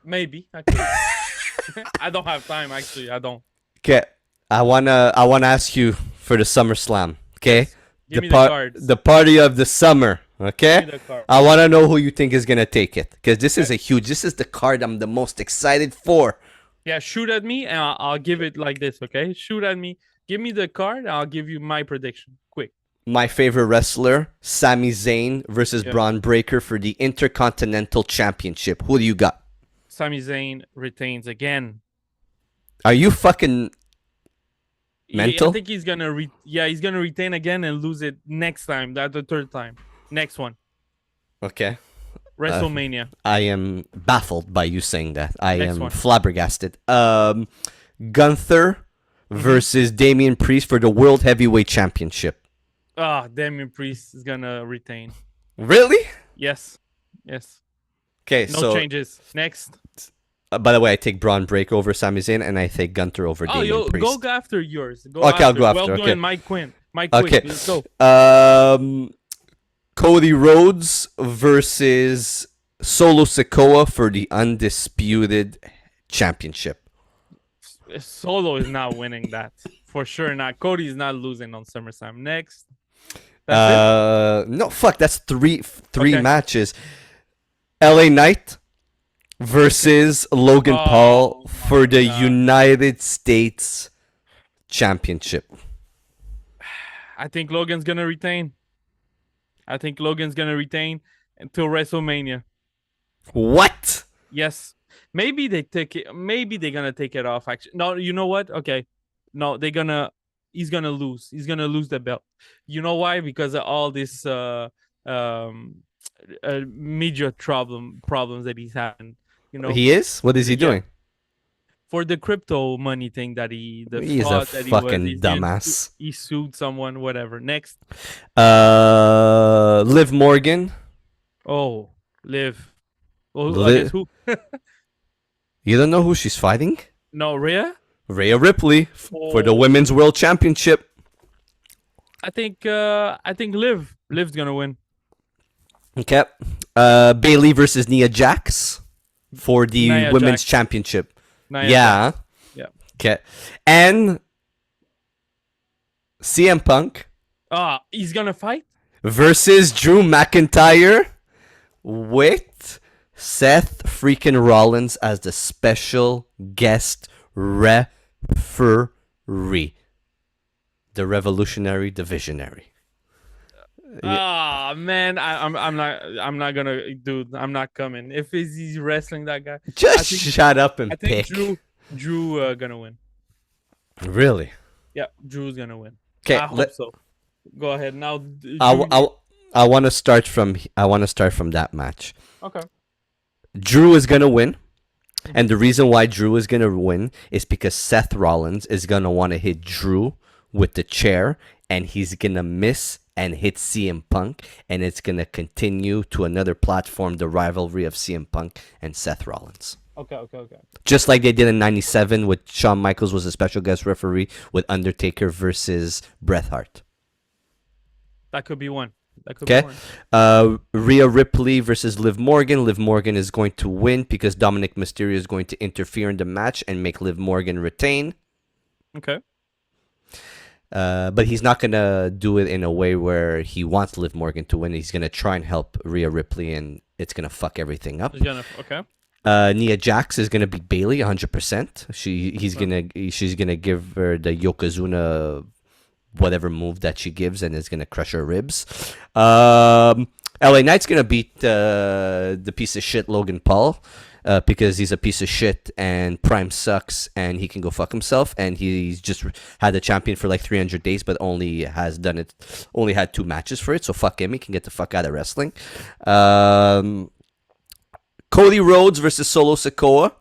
Maybe. I could. I don't have time, actually. I don't. Okay. I wanna ask you for the Summer Slam. Okay? Give me the cards. The party of the summer. Okay? Give me the card. I want to know who you think is going to take it. Because this is this is the card I'm the most excited for. Yeah, shoot at me and I'll give it like this, okay? Shoot at me. Give me the card and I'll give you my prediction. Quick. My favorite wrestler, Sami Zayn versus Braun Breaker for the Intercontinental Championship. Who do you got? Sami Zayn retains again. Are you fucking mental? I think he's gonna he's gonna retain again and lose it next time. That's the third time. Next one. Okay. WrestleMania. I am baffled by you saying that. I Next am one. flabbergasted. Gunther versus Damian Priest for the World Heavyweight Championship. Damian Priest is gonna retain. Really? Yes. Yes. Okay, No changes. Next. By the way, I take Braun Breaker over Sami Zayn, and I take Gunther over Damian Priest. Go after yours. I'll go after. Well okay. done, Mike Quinn. Okay. Let's go. Cody Rhodes versus Solo Sikoa for the undisputed championship. Solo is not winning that. For sure not. Cody's not losing on SummerSlam. Next. That's No, fuck. That's three Okay. matches. LA Knight versus Logan Paul Oh for my the god. United States Championship. I think Logan's gonna retain. I think Logan's gonna retain until WrestleMania. What? Yes. Maybe they take it. Maybe they're gonna take it off. Actually, no. You know what? Okay. No, they're gonna. He's gonna lose. He's gonna lose the belt. You know why? Because of all this um media problems that he's having. You know. He is? What is he Yeah. doing? For the crypto money thing that the He's a fraud that he was, fucking dumbass. he sued someone. Whatever. Next. Liv Morgan. Oh, Liv. Oh, I guess Li- who? you don't know who she's fighting? No, Rhea. Rhea Ripley for the Oh. Women's World Championship. I think Liv's gonna win. Okay. Bailey versus Nia Jax for the Nia Women's Jax. Championship. Nia Yeah. Jax. Yeah. Okay. And CM Punk He's gonna fight. versus Drew McIntyre with Seth freaking Rollins as the special guest referee. The Revolutionary Divisionary. Man, I'm not gonna, dude. I'm not coming. If he's wrestling that guy, Just think- shut up and I think pick. Drew gonna win. Really? Yeah, Drew's gonna win. Okay. I hope so. Go ahead now. I want to start from that match. Okay. Drew is gonna win, and the reason why Drew is gonna win is because Seth Rollins is gonna want to hit Drew with the chair, and he's gonna miss and hit CM Punk, and it's gonna continue to another platform, the rivalry of CM Punk and Seth Rollins. Okay. Just like they did in '97 with Shawn Michaels was a special guest referee with Undertaker versus Bret Hart. That could be one. That could be Okay. one. Rhea Ripley versus Liv Morgan. Liv Morgan is going to win because Dominic Mysterio is going to interfere in the match and make Liv Morgan retain. Okay. But he's not going to do it in a way where he wants Liv Morgan to win. He's going to try and help Rhea Ripley, and it's going to fuck everything up. Okay. Nia Jax is going to beat Bailey 100%. She's going to give her the Yokozuna whatever move that she gives, and it's going to crush her ribs. LA Knight's going to beat the piece of shit Logan Paul because he's a piece of shit and Prime sucks and he can go fuck himself, and he's just had the champion for like 300 days but only had 2 matches for it, so fuck him. He can get the fuck out of wrestling. Cody Rhodes versus Solo Sikoa.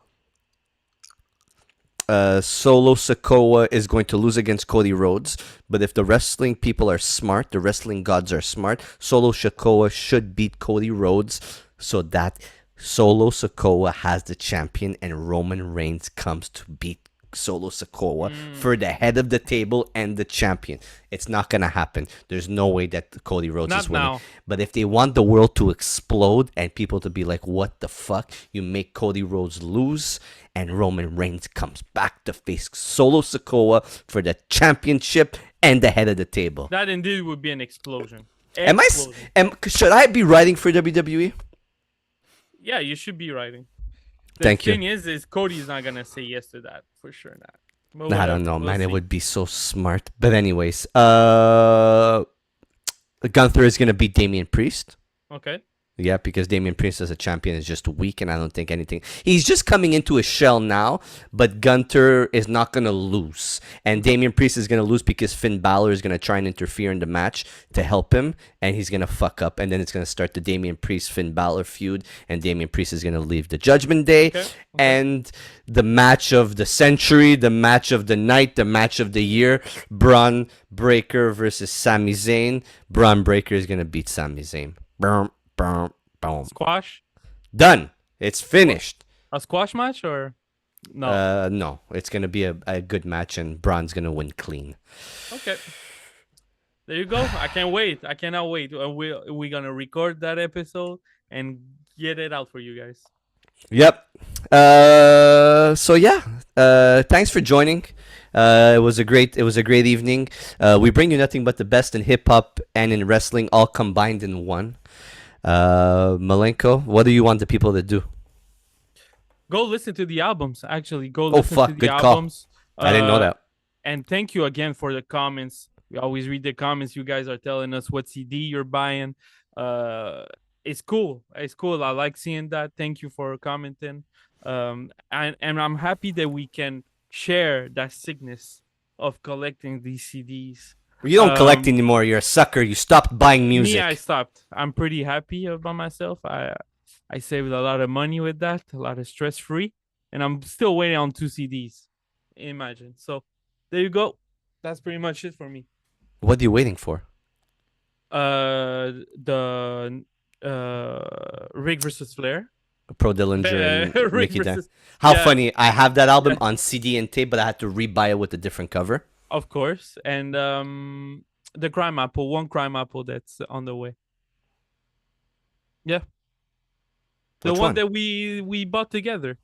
Solo Sikoa is going to lose against Cody Rhodes, but if the wrestling people are smart, the wrestling gods are smart, Solo Sikoa should beat Cody Rhodes so that Solo Sikoa has the champion and Roman Reigns comes to beat Solo Sikoa for the head of the table and the champion. It's not gonna happen. There's no way that Cody Rhodes is winning. Now. But if they want the world to explode and people to be like, what the fuck? You make Cody Rhodes lose and Roman Reigns comes back to face Solo Sikoa for the championship and the head of the table. That indeed would be an explosion. Should I be writing for WWE? Yeah, you should be writing. The Thank you. thing is Cody's not gonna say yes to that for sure. Not. But I don't whatever, know, we'll man. see. It would be so smart. But anyways, Gunther is gonna beat Damian Priest. Okay. Yeah, because Damian Priest as a champion is just weak, and I don't think anything. He's just coming into a shell now, but Gunther is not going to lose. And Damian Priest is going to lose because Finn Balor is going to try and interfere in the match to help him, and he's going to fuck up. And then it's going to start the Damian Priest-Finn Balor feud, and Damian Priest is going to leave the Judgment Day. Okay. And the match of the century, the match of the night, the match of the year, Braun Breaker versus Sami Zayn. Braun Breaker is going to beat Sami Zayn. Boom. Boom. Squash? Done. It's finished. A squash match or no? No. It's gonna be a good match, and Braun's gonna win clean. Okay. There you go. I can't wait. I cannot wait. We're gonna record that episode and get it out for you guys. Yep. So yeah. Thanks for joining. It was a great evening. We bring you nothing but the best in hip hop and in wrestling, all combined in one. Milenko, what do you want the people to do? Go listen to the albums. Actually, go Oh, listen to fuck, the good call. albums. I didn't know that. And thank you again for the comments. We always read the comments. You guys are telling us what CD you're buying. It's cool. It's cool. I like seeing that. Thank you for commenting. And I'm happy that we can share that sickness of collecting these CDs. You don't collect anymore. You're a sucker. You stopped buying music. Me, I stopped. I'm pretty happy about myself. I saved a lot of money with that, a lot of stress free, and I'm still waiting on 2 CDs. Imagine. So there you go. That's pretty much it for me. What are you waiting for? The Rick versus Flair. Pro Dillinger and Rick Mickey Dan. versus, How yeah. funny. I have that album on CD and tape, but I had to rebuy it with a different cover. Of course. And the Crime Apple, one Crime Apple that's on the way. Yeah. The Which one one? that we bought together.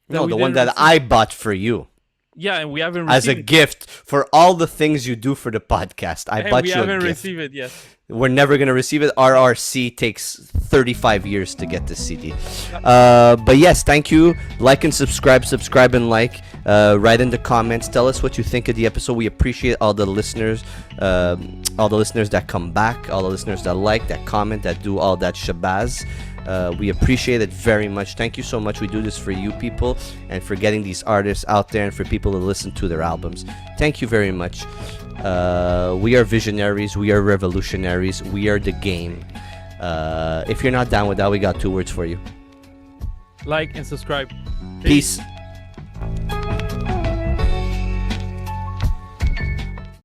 No, we the one didn't that receive. I bought for you. Yeah, and we haven't As received a it. gift for all the things you do for the podcast. I And bought we you a haven't gift. received it yet. We're never going to receive it. RRC takes 35 years to get this CD. But yes, thank you. Like and subscribe. Subscribe and like. Write in the comments. Tell us what you think of the episode. We appreciate all the listeners. All the listeners that come back. All the listeners that like, that comment, that do all that shabazz. We appreciate it very much. Thank you so much. We do this for you people and for getting these artists out there and for people to listen to their albums. Thank you very much. We are visionaries. We are revolutionaries. We are the game. If you're not down with that, we got 2 words for you. Like and subscribe. Peace.